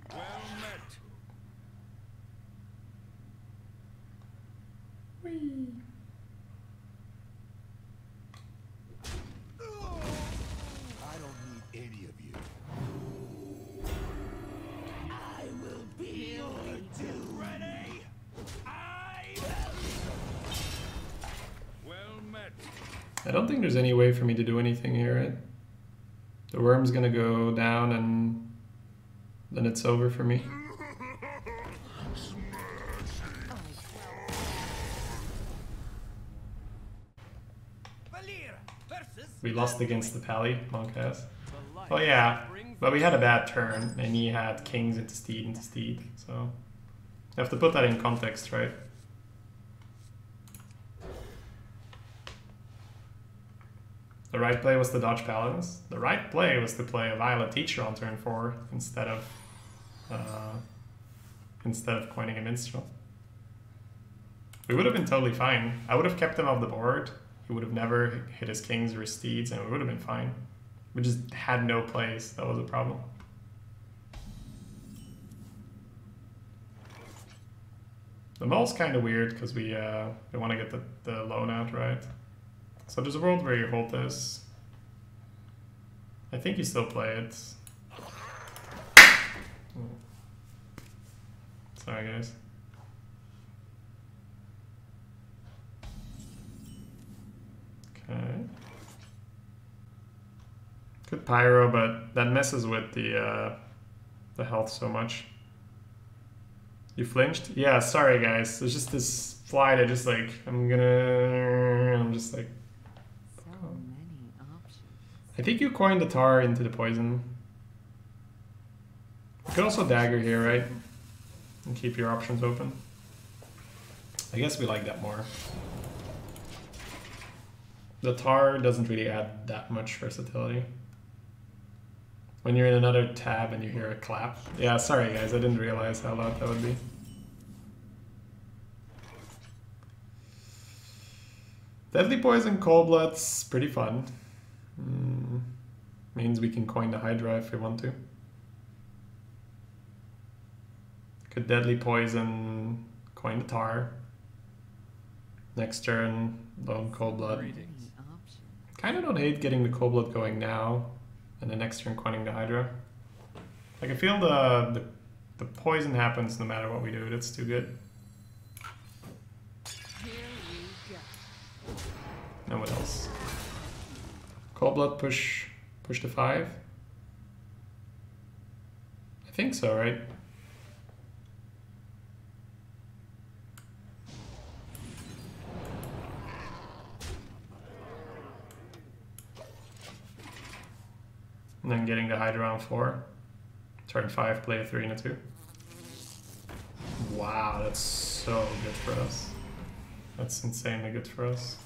Well met. Whee. I don't need any of you. I will be your doom. Ready? Well met. I don't think there's any way for me to do anything here, right? The worm's gonna go down and then it's over for me. We lost against the Pally, Monk has. Well, yeah, but we had a bad turn, and he had kings into steed, so... You have to put that in context, right? The right play was to dodge Paladins. The right play was to play a Violet Teacher on turn 4 instead of coining a Minstrel. We would have been totally fine. I would have kept him off the board. He would have never hit his kings or his steeds, and we would have been fine. We just had no plays. That was a problem. The null's kind of weird because we want to get the loan out, right? So there's a world where you hold this. I think you still play it. Sorry, guys. Okay. Good pyro, but that messes with the health so much. You flinched? Yeah, sorry guys. There's just this fly that just like I'm just like So many options. I think you coined the tar into the poison. You could also dagger here, right? And keep your options open. I guess we like that more. The tar doesn't really add that much versatility. When you're in another tab and you hear a clap. Yeah, sorry guys, I didn't realize how loud that would be. Deadly Poison Cold Blood's pretty fun. Means we can coin the Hydra if we want to. Could Deadly Poison coin the Tar. Next turn, Lone Cold Blood. Many options. Kinda don't hate getting the Cold Blood going now. And the next turn coining the Hydra. Like I feel the poison happens no matter what we do. That's too good. Here we go. Now what else? Cold Blood push to 5? I think so, right? And then getting the Hydra on 4. Turn 5, play a 3 and a 2. Wow, that's so good for us. That's insanely good for us.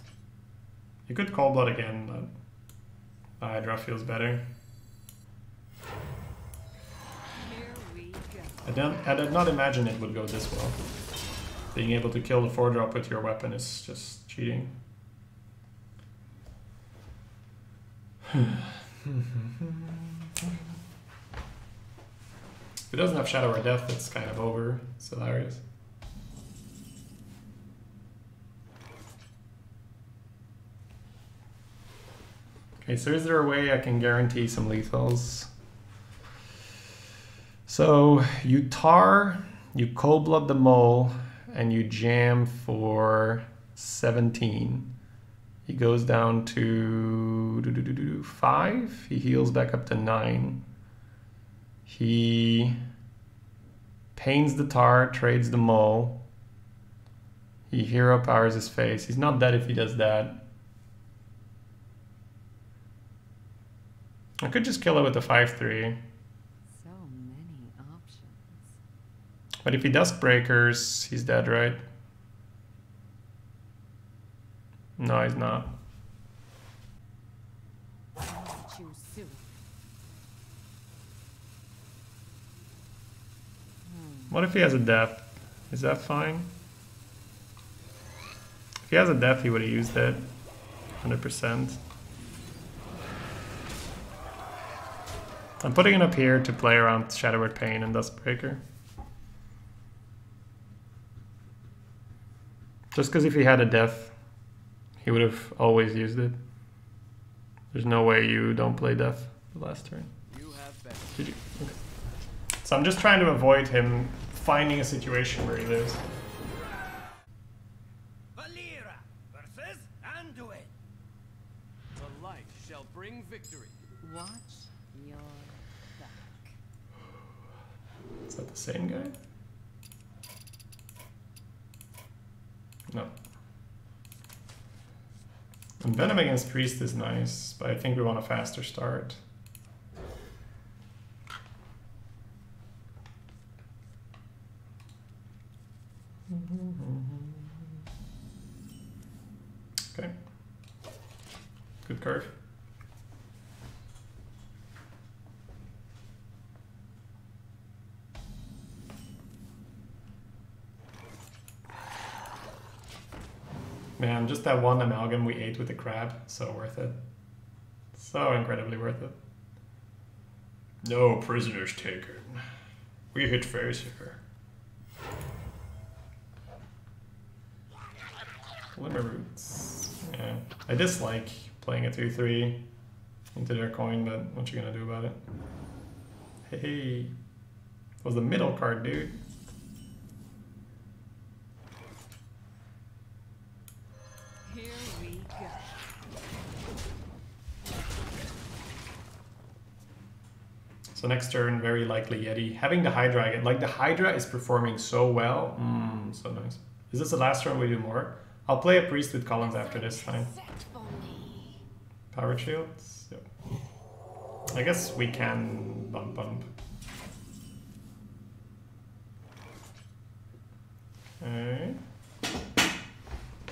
You could Cold Blood again, but the Hydra feels better. Here we go. I did not imagine it would go this well. Being able to kill the 4-drop with your weapon is just cheating. If it doesn't have Shadow or Death, it's kind of over. It's hilarious. Okay, so is there a way I can guarantee some lethals? So you tar, you Cold Blood the mole, and you jam for 17. He goes down to 5. He heals back up to 9. He pains the tar, trades the mole. He hero powers his face. He's not dead if he does that. I could just kill it with a 5-3. So many options. But if he Dusk Breakers, he's dead, right? No, he's not. I must choose soon. What if he has a death? Is that fine? If he has a death, he would have used it. 100%. I'm putting it up here to play around Shadowward Pain and Duskbreaker. Just because if he had a death, he would have always used it. There's no way you don't play death the last turn. You have been. GG. Okay. So I'm just trying to avoid him finding a situation where he lives. Valera versus Anduin. The light shall bring victory. Watch your back. Is that the same guy? No. And Venom against Priest is nice, but I think we want a faster start. Okay. Good curve. Man, just that one amalgam we ate with the crab, so worth it. So incredibly worth it. No prisoners taken. We hit face here. Glimmer Roots. Yeah. I dislike playing a 2-3 into their coin, but what you gonna do about it? Hey, it was the middle card, dude. So next turn, very likely Yeti. Having the Hydra again. Like, the Hydra is performing so well. So nice. Is this the last turn we do more? I'll play a Priest with Collins after this time. Power Shields? Yep. I guess we can bump. Okay.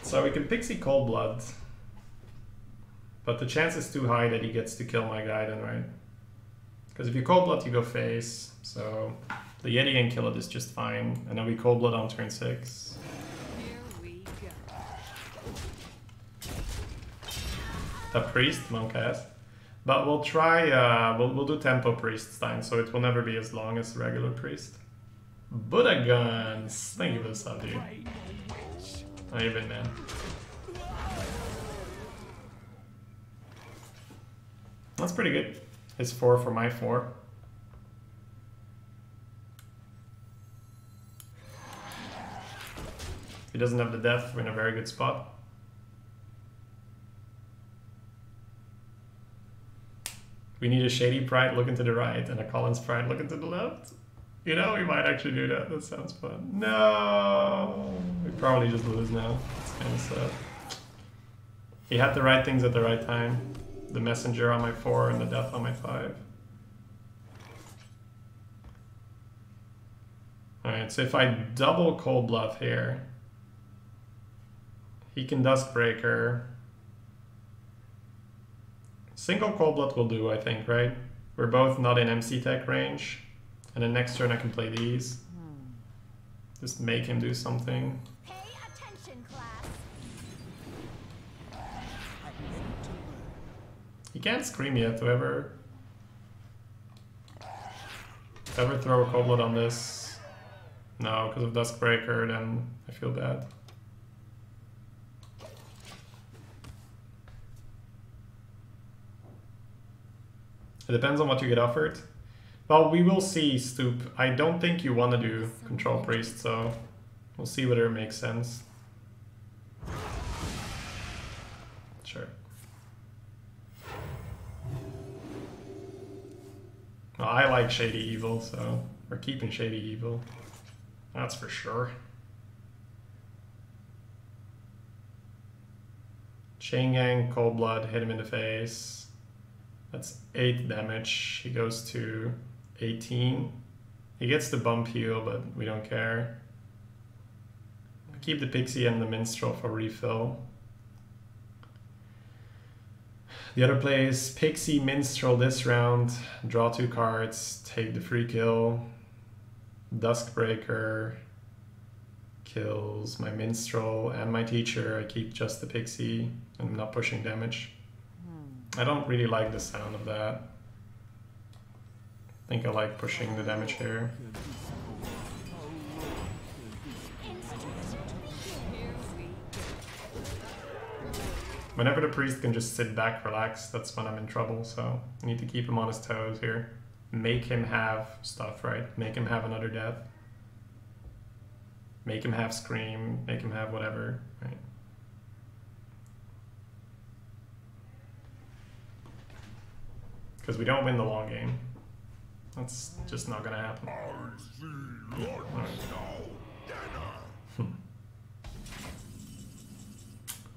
So we can Pixie Cold Blood. But the chance is too high that he gets to kill my guy then, right? Because if you Cold Blood, you go face. So the Yeti and kill it is just fine. And then we Cold Blood on turn 6. Here we go. A Priest, Monk cast. But we'll try, we'll do Tempo Priest Stein, so it will never be as long as regular Priest. Buddha Guns! Thank you for the sub, dude. How you been, man? That's pretty good. It's 4 for my 4. If he doesn't have the death, we're in a very good spot. We need a Shady Pride looking to the right and a Collins Pride looking to the left. You know, we might actually do that. That sounds fun. No! We probably just lose now. It's kind of sad. He had the right things at the right time. The Messenger on my 4 and the Death on my 5. Alright, so if I double Cold Bluff here, he can Duskbreaker. Single Cold Blood will do, I think, right? We're both not in MC Tech range. And then next turn I can play these. Just make him do something. Pay attention, class. He can't scream yet, whoever throw a Cold Blood on this. No, because of Duskbreaker, then I feel bad. It depends on what you get offered. Well, we will see, Stoop. I don't think you want to do Control Priest, so we'll see whether it makes sense. Sure. Well, I like Shady Evil, so we're keeping Shady Evil. That's for sure. Chain Gang, Cold Blood, hit him in the face. That's 8 damage. He goes to 18. He gets the bump heal, but we don't care. Keep the Pixie and the Minstrel for refill. The other play is Pixie, Minstrel this round. Draw 2 cards, take the free kill. Duskbreaker kills my Minstrel and my Teacher. I keep just the Pixie. I'm not pushing damage. I don't really like the sound of that. I think I like pushing the damage here. Whenever the priest can just sit back, relax, that's when I'm in trouble, so I need to keep him on his toes here. Make him have stuff, right? Make him have another death. Make him have Scream, make him have whatever, right? Because we don't win the long game. That's just not gonna happen.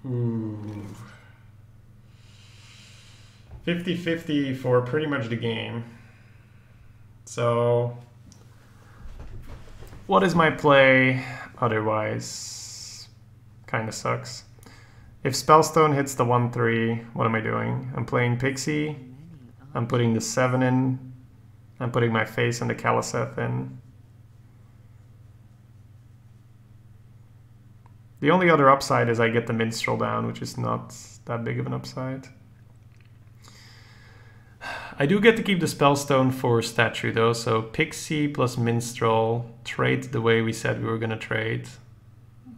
Ooh. 50-50 for pretty much the game. So, what is my play otherwise? Kinda sucks. If Spellstone hits the 1-3, what am I doing? I'm playing Pixie. I'm putting the 7 in. I'm putting my face and the Caliseth in. The only other upside is I get the Minstrel down, which is not that big of an upside. I do get to keep the Spellstone for Statue though, so Pixie plus Minstrel, trade the way we said we were gonna trade.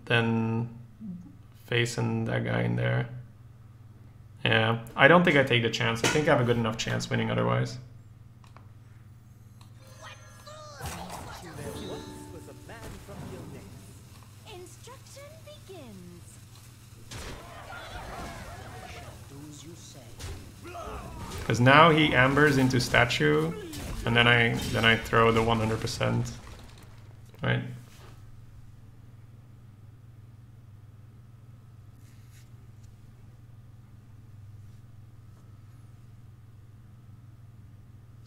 Then face and that guy in there. Yeah, I don't think I take the chance. I think I have a good enough chance winning otherwise. Instruction begins. Because now he ambers into Statue, And then I throw the 100%. Right?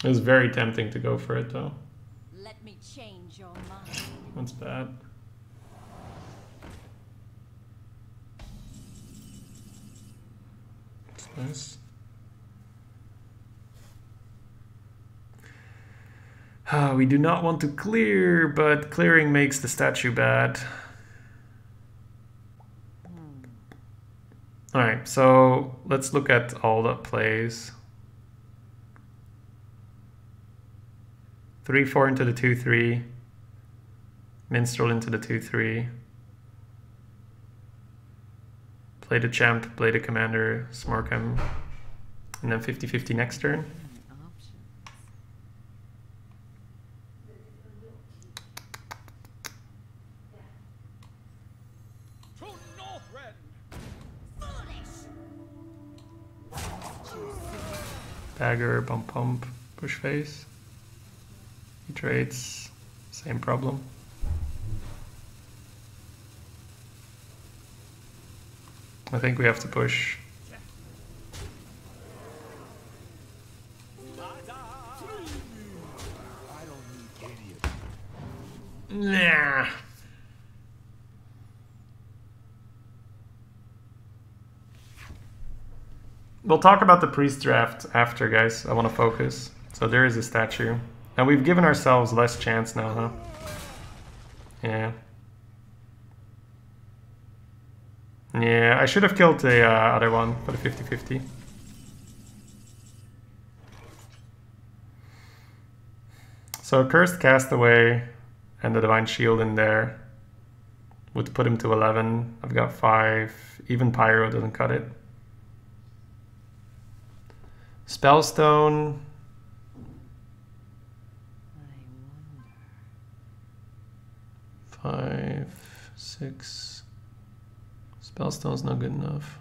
It was very tempting to go for it though. Let me change your mind. That's bad. That's nice. We do not want to clear, but clearing makes the statue bad. Alright, so let's look at all the plays. 3-4 into the 2-3. Minstrel into the 2-3. Play the champ, play the commander, smart him. And then 50-50 next turn. Dagger, bump pump, push face. He trades, same problem. I think we have to push. Nah. We'll talk about the priest draft after, guys. I want to focus. So there is a statue. And we've given ourselves less chance now, huh? Yeah. Yeah, I should have killed the other one for the 50-50. So Cursed Castaway and the Divine Shield in there would put him to 11. I've got 5. Even Pyro doesn't cut it. Spellstone. 5, 6. Spellstone's not good enough.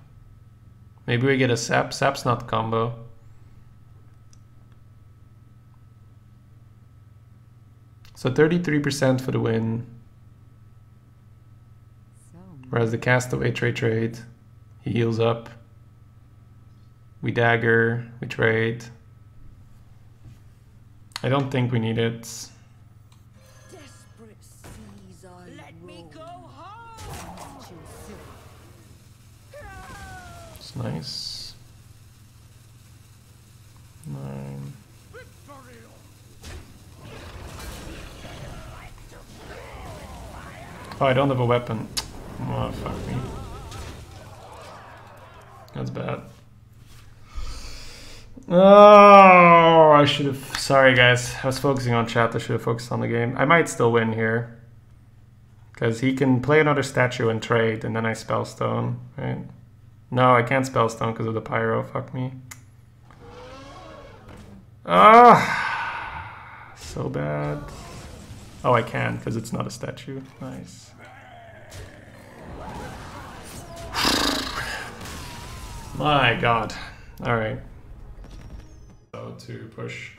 Maybe we get a sap. Sap's not combo. So 33% for the win. Whereas the Castaway trade. He heals up. We dagger, we trade. I don't think we need it. Desperate seas I Let me go home. It's nice. 9. Oh, I don't have a weapon. Oh, fuck me. That's bad. Oh, I should have... Sorry, guys. I was focusing on chat. I should have focused on the game. I might still win here. Because he can play another statue and trade, and then I Spellstone, right? No, I can't Spellstone because of the Pyro. Fuck me. Ah, so bad. Oh, I can, because it's not a statue. Nice. My god. Alright. So to push.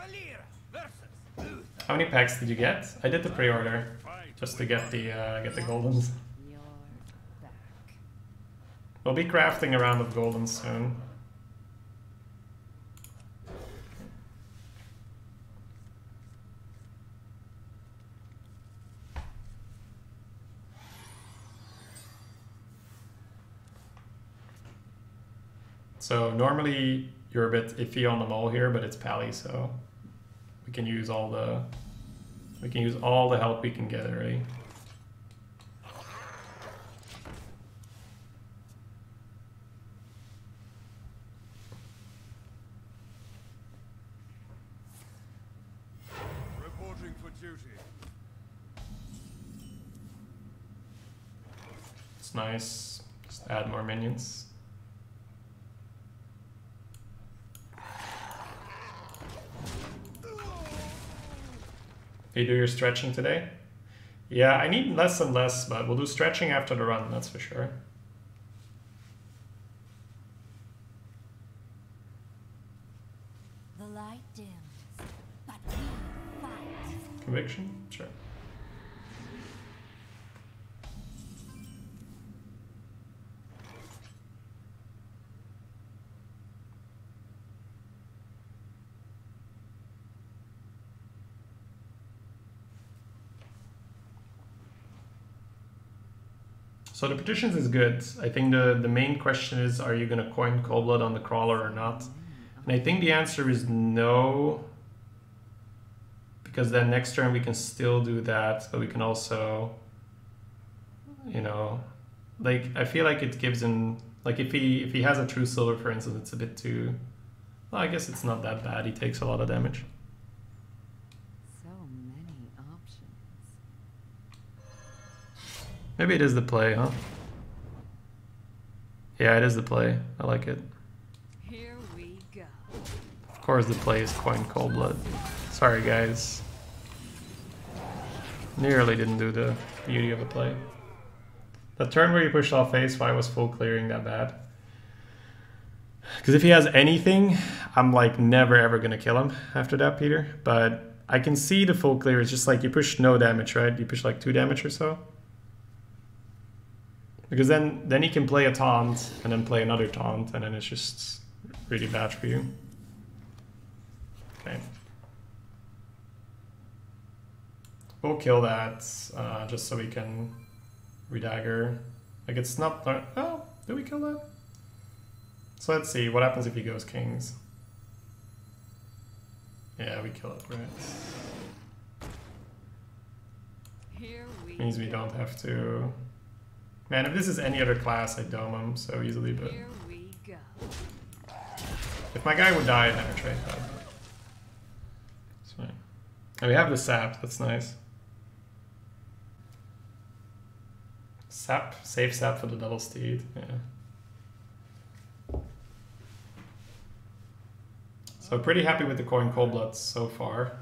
How many packs did you get? I did the pre-order just to get the goldens. We'll be crafting a round of goldens soon. So normally you're a bit iffy on the mole here, but it's Pally, so we can use all the help we can get early. Reporting for duty. It's nice. Just add more minions. Do you do your stretching today? Yeah, I need less and less, but we'll do stretching after the run, that's for sure. The light dims, but we Conviction? Sure. So the petitions is good. I think the main question is, are you going to coin Cold Blood on the crawler or not? And I think the answer is no. Because then next turn we can still do that, but we can also, you know, like I feel like it gives him, like if he has a true silver, for instance, it's a bit too, well, I guess it's not that bad. He takes a lot of damage. So many options. Maybe it is the play, huh? Yeah, it is the play. I like it. Here we go. Of course the play is coin Cold Blood. Sorry guys. Nearly didn't do the beauty of a play. The turn where you pushed off face, why was full clearing that bad? Because if he has anything, I'm like never ever gonna kill him after that, Peter. But I can see the full clear. It's just like you push no damage, right? You push like 2 damage or so. Because then he can play a taunt and then play another taunt, and then it's just really bad for you. Okay. We'll kill that just so we can redagger. Like it's not. Oh, did we kill that? So let's see what happens if he goes kings. Yeah, we kill it, right? Here we Means we don't have to. Man, if this is any other class, I dome him so easily. But Here we go. if my guy would die, I'd never trade that. It's fine. And we have the sap. That's nice. Sap, save sap for the double steed. Yeah. So pretty happy with the coin Cold Blood so far.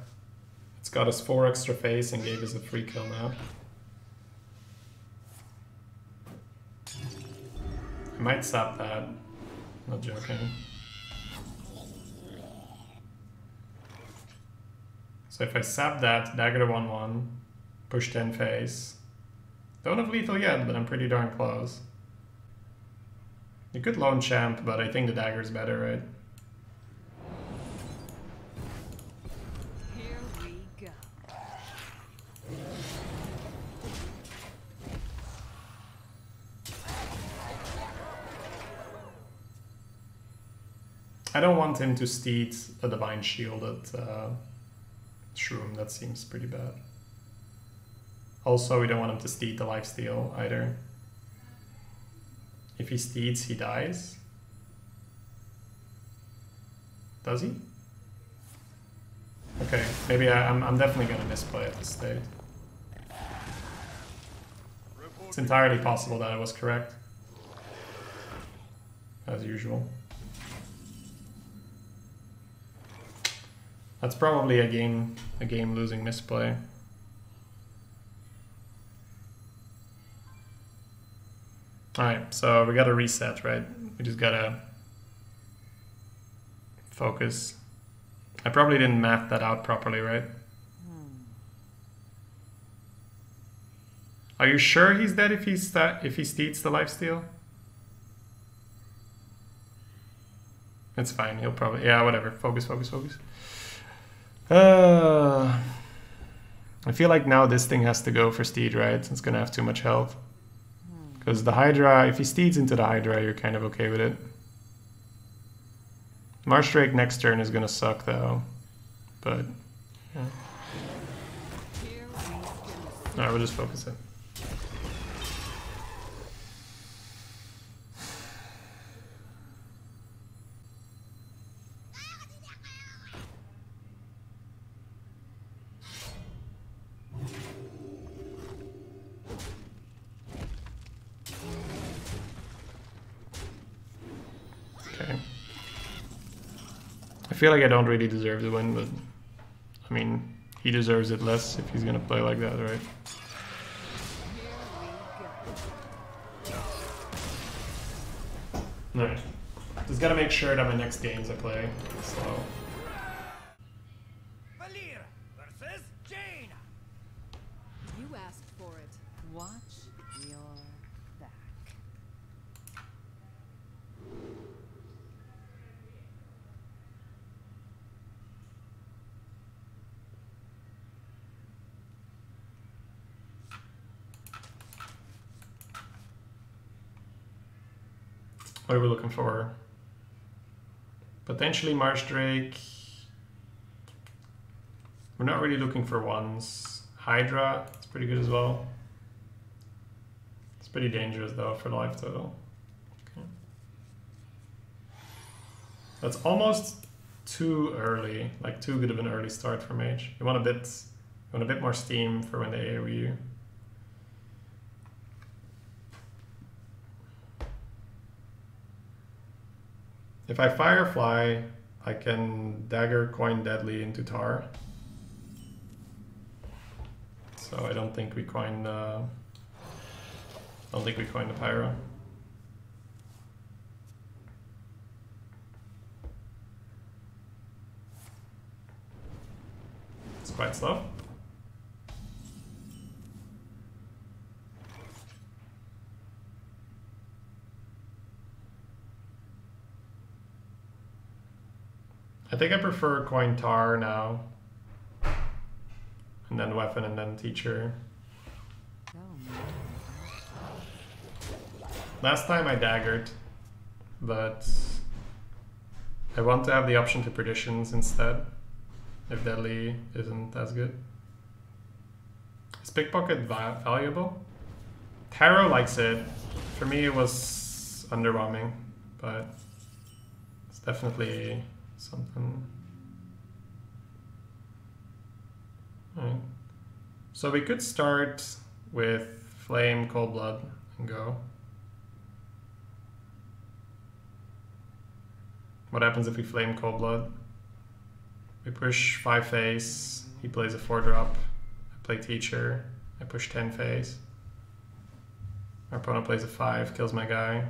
It's got us 4 extra face and gave us a free kill now. I might sap that. Not joking. So if I sap that, dagger to 1/1, push 10 face. Don't have lethal yet, but I'm pretty darn close. You could lone champ, but I think the dagger's better, right? Here we go. I don't want him to steed a Divine Shield at Shroom. That seems pretty bad. Also, we don't want him to steed the lifesteal either. If he steeds, he dies. Does he? Okay, maybe I'm definitely gonna misplay at this state. It's entirely possible that I was correct. As usual. That's probably a game losing misplay. Alright, so we gotta reset, right? We just gotta focus. I probably didn't math that out properly, right? Are you sure he's dead if he steeds the lifesteal? It's fine, he'll probably... Yeah, whatever. Focus, focus, focus. I feel like now this thing has to go for steed, right? It's gonna have too much health. Because the Hydra, if he steeds into the Hydra, you're kind of okay with it. Marsh Drake next turn is gonna suck though. But, yeah. Alright, we'll just focus it. I feel like I don't really deserve the win, but I mean, he deserves it less if he's gonna play like that, right? Alright. Just gotta make sure that my next games I play slow. Valir versus Jaina. What are we looking for? Potentially Marsh Drake. We're not really looking for ones. Hydra, it's pretty good as well. It's pretty dangerous though for life total. Okay. That's almost too early, like too good of an early start for mage. You want a bit more steam for when they AoE you. If I Firefly, I can dagger coin deadly into tar. So I don't think we coin the pyro. It's quite slow. I think I prefer coin tar now. And then weapon and then teacher. Last time I daggered, but I want to have the option to perditions instead, if deadly isn't as good. Is pickpocket valuable? Tarot likes it. For me it was underwhelming, but it's definitely something. Alright. So we could start with Flame, Cold Blood, and go. What happens if we Flame, Cold Blood? We push 5 phase, he plays a 4-drop. I play Teacher, I push 10 phase. Our opponent plays a 5, kills my guy.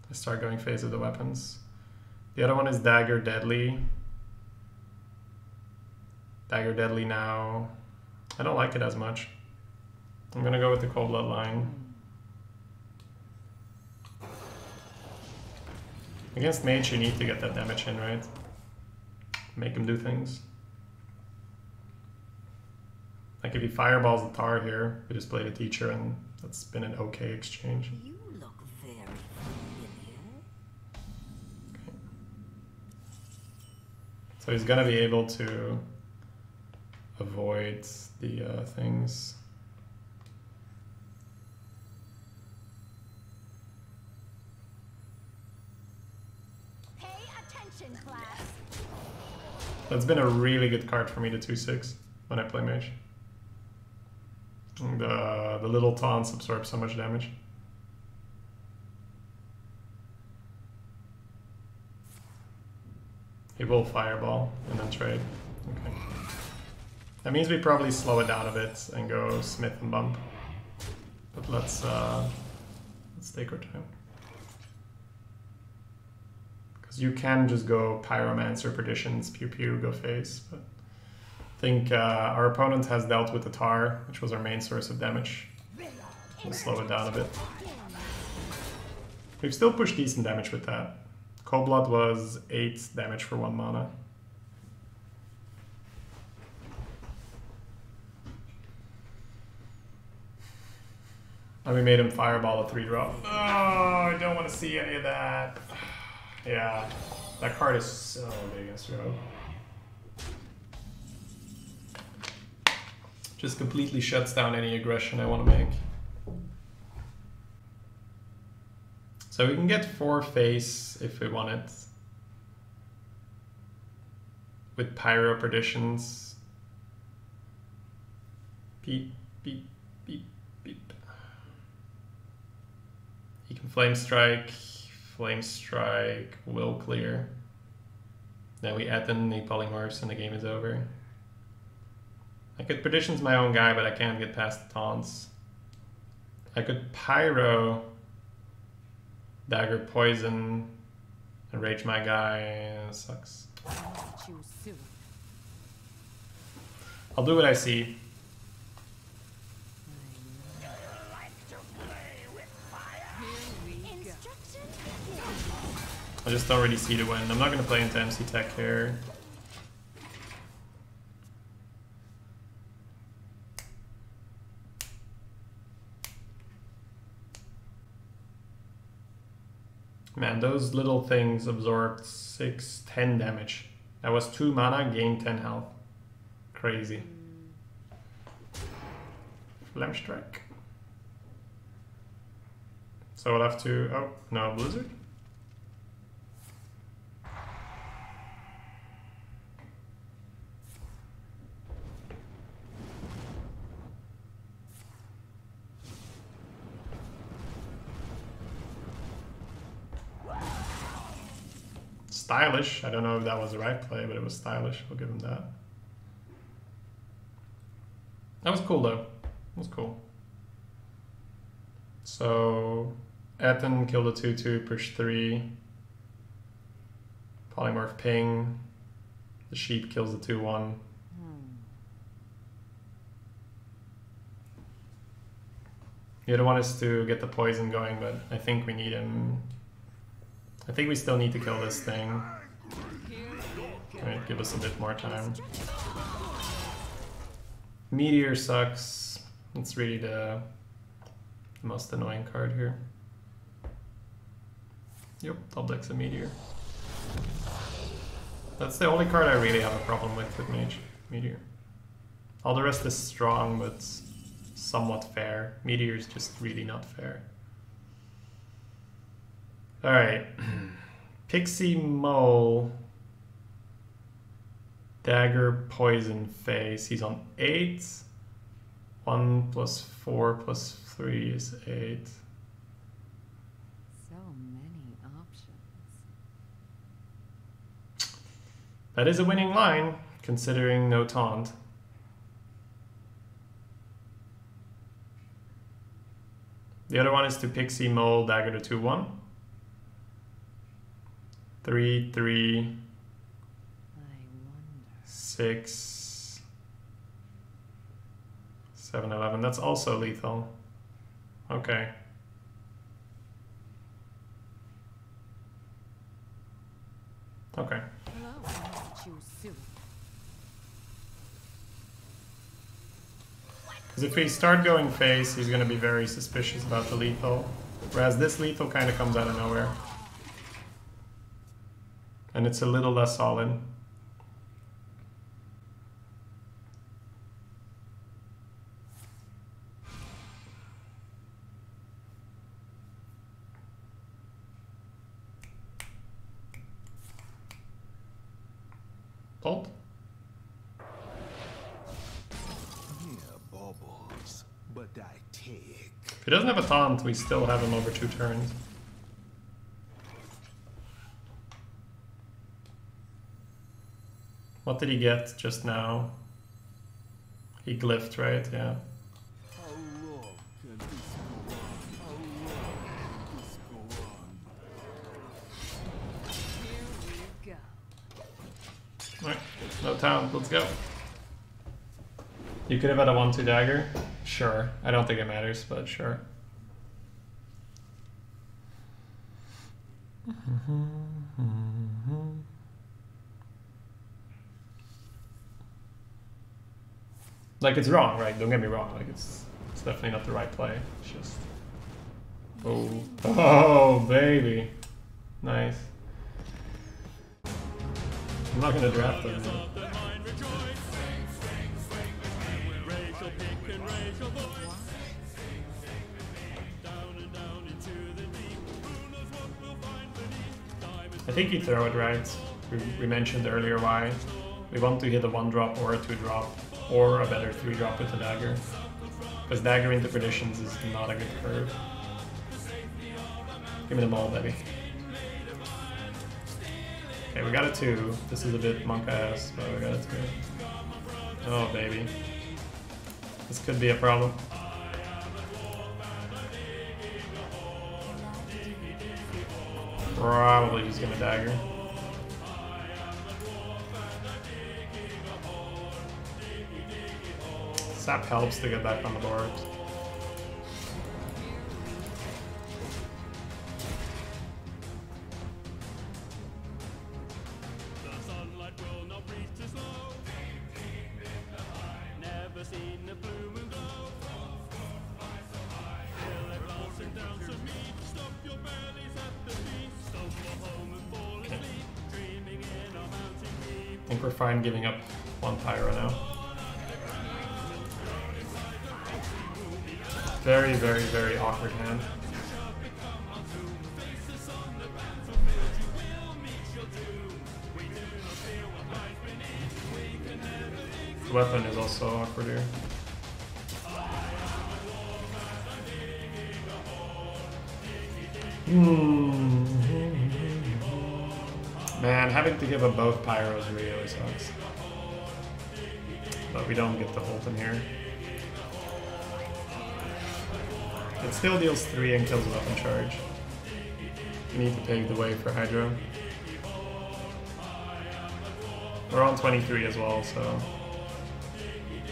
I start going phase of the weapons. The other one is Dagger Deadly. Dagger Deadly now. I don't like it as much. I'm gonna go with the Cold Blood line. Against Mage you need to get that damage in, right? Make him do things. Like if he fireballs the tar here, we just play the Teacher and that's been an okay exchange. You look very familiar. Okay. So he's gonna be able to avoid the things. Pay attention, class. That's been a really good card for me, the 2/6, when I play mage. And, the little taunts absorb so much damage. He will fireball and then trade. Okay. That means we probably slow it down a bit and go Smith and Bump. But let's take our time. Because you can just go Pyromancer, Perditions, Pew Pew, go face. But I think our opponent has dealt with the tar, which was our main source of damage. We'll slow it down a bit. We've still pushed decent damage with that. Cold Blood was 8 damage for 1 mana. And we made him fireball a 3-drop. Oh, I don't want to see any of that. Yeah, that card is so big against Rogue. Just completely shuts down any aggression I want to make. So we can get 4 face if we want it. With Pyro Perditions. Beep, beep, beep, beep. He can Flame Strike, will clear. Then we add in the Polymorphs and the game is over. I could Perditions my own guy, but I can't get past the taunts. I could Pyro, Dagger Poison, and Rage my guy. Sucks. I'll do what I see. I just don't really see the win. I'm not going to play into MC Tech here. Man, those little things absorbed 10 damage. That was 2 mana, gained 10 health. Crazy. Flame Strike. So I'll have to... Oh, no, Blizzard? Stylish. I don't know if that was the right play, but it was stylish. I'll give him that. That was cool, though. That was cool. So, Etten killed a 2-2, push 3. Polymorph ping. The sheep kills the 2-1. The other one is to get the poison going, but I think we need him. I think we still need to kill this thing. Alright, give us a bit more time. Meteor sucks. It's really the most annoying card here. Yep, double X a Meteor. That's the only card I really have a problem with Meteor. All the rest is strong, but somewhat fair. Meteor is just really not fair. Alright. Pixie Mole. Dagger, Poison, Face. He's on 8. 1 plus 4 plus 3 is 8. So many options. That is a winning line, considering no taunt. The other one is to Pixie Mole, Dagger to 2-1. 3, 3, 6, 7, 11. That's also lethal. Okay. Okay. Hello, I must choose soon. Because if we start going face, he's going to be very suspicious about the lethal. Whereas this lethal kind of comes out of nowhere. And it's a little less solid. Bolt? Here bubbles, but I take. If he doesn't have a taunt, we still have him over 2 turns. What did he get just now? He glyphed, right? Yeah. How long can this go on? How long can this go on? Here we go. Alright, no taunt, let's go. You could have had a 1-2 dagger? Sure. I don't think it matters, but sure. Like, it's wrong, right? Don't get me wrong. Like, it's definitely not the right play. It's just... Oh. Oh, baby. Nice. I'm not gonna draft them. I think you throw it right. We mentioned earlier why. We want to hit a 1-drop or a 2-drop or a better 3-drop with a dagger. Because dagger into perditions is not a good curve. Give me the ball, baby. Okay, we got a 2. This is a bit monk-ass, but we got a 2. Oh, baby. This could be a problem. Probably just gonna dagger. Sap helps to get back on the board. think we're fine giving up 1 pyro now. Very, very, very awkward hand. The weapon is also awkward here. Man, having to give up both pyros really sucks. But we don't get the ult in here. It still deals 3 and kills a weapon charge. We need to pave the way for Hydro. We're on 23 as well, so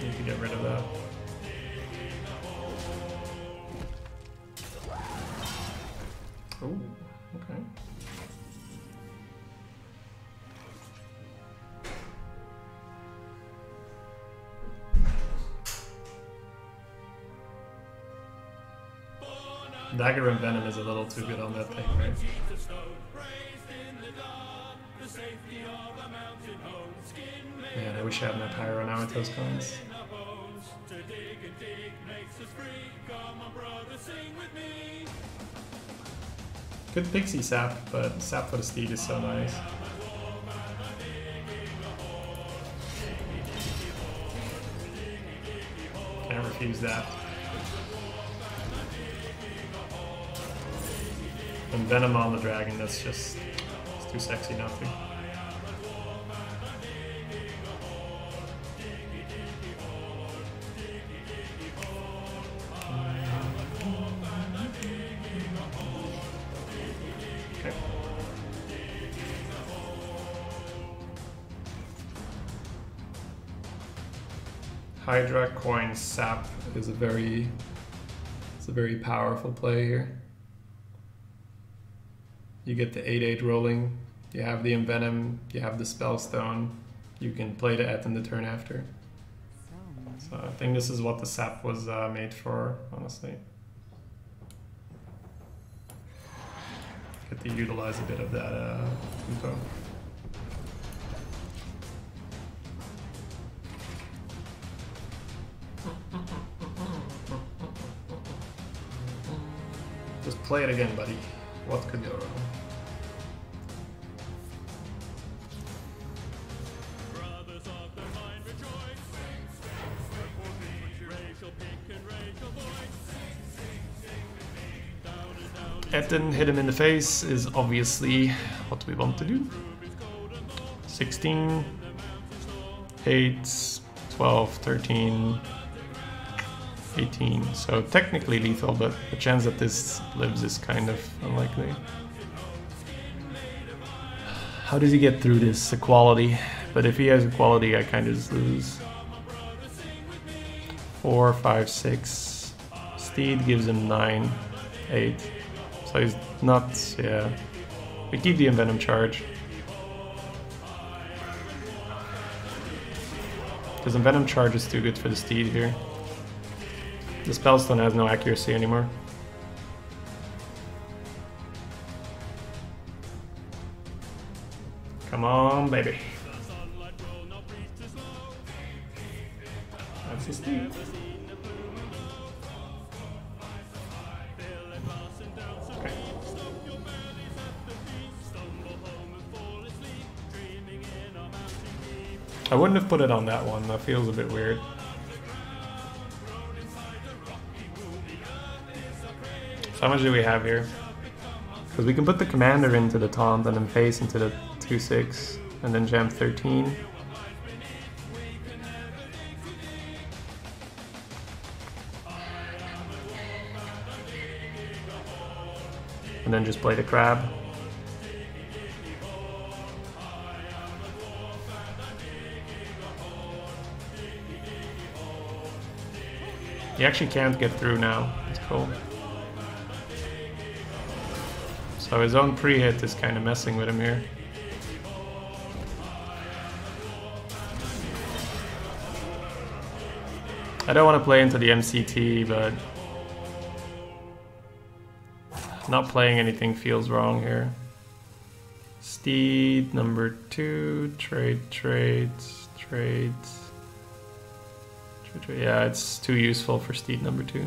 need to get rid of that. Ooh, okay. Dagger and Venom is a little too good on that thing, right? Man, I wish I had my Pyro now with those coins. Good Pixie Sap, but Sap for the Steed is so nice. Can't refuse that. And Venom on the Dragon, that's just, it's too sexy not to. Okay. Hydra coin Sap is a very powerful play here. You get the 8/8 rolling, you have the Envenom, you have the Spellstone, you can play the Et in the turn after. So I think this is what the Sap was made for, honestly. Get to utilize a bit of that info. Just play it again, buddy. What could go wrong? Etten hit him in the face is obviously what we want to do. 16, 8, 12, 13, 18. So technically lethal, but the chance that this lives is kind of unlikely. How does he get through this equality? But if he has equality, I kind of just lose. 4, 5, 6. Steed gives him 9, 8. So he's not, yeah. We keep the Envenom charge. Because Envenom charge is too good for the Steed here. The Spellstone has no accuracy anymore. Come on, baby. That's the Steed. Okay. I wouldn't have put it on that one, that feels a bit weird. So how much do we have here? Because we can put the commander into the taunt and then face into the 2/6 and then jam 13. And then just play the crab. He actually can't get through now. It's cool. So his own pre-hit is kind of messing with him here. I don't want to play into the MCT, but not playing anything feels wrong here. Steed number 2, trades. Yeah, it's too useful for Steed number 2.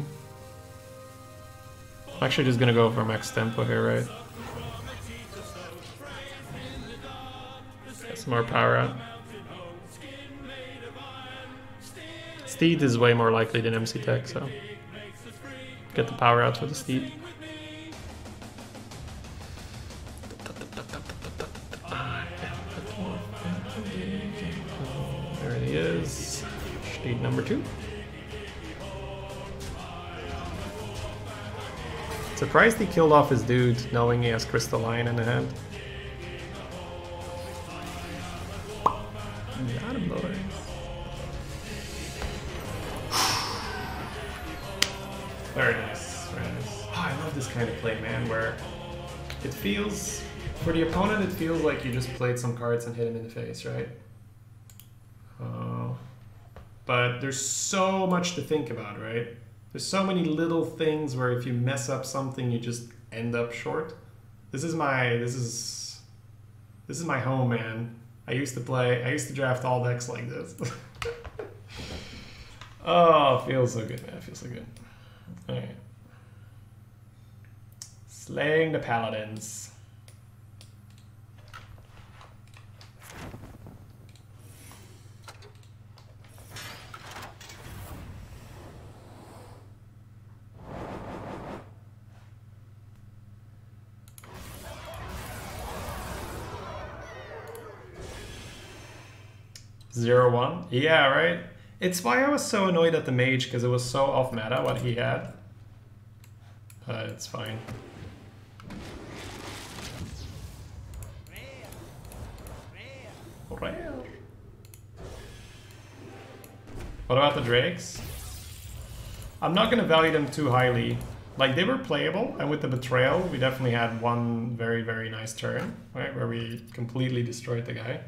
I'm actually just gonna go for max tempo here, right? Get some more power out. Steed is way more likely than MC Tech, so get the power out for the Steed. There he is. Steed number 2. Surprised he killed off his dude, knowing he has Crystal Lion in the hand. Got him, boys. Very nice, very nice. Oh, I love this kind of play, man, where it feels, for the opponent, it feels like you just played some cards and hit him in the face, right? But there's so much to think about, right? There's so many little things where if you mess up something, you just end up short. This is my home, man. I used to draft all decks like this. Oh, it feels so good, man. It feels so good. Alright. Slaying the Paladins. Zero one? Yeah, right? It's why I was so annoyed at the mage, because it was so off meta what he had. But it's fine. Rare. What about the Drakes? I'm not going to value them too highly. Like, they were playable, and with the Betrayal, we definitely had one very, very nice turn, right? Where we completely destroyed the guy.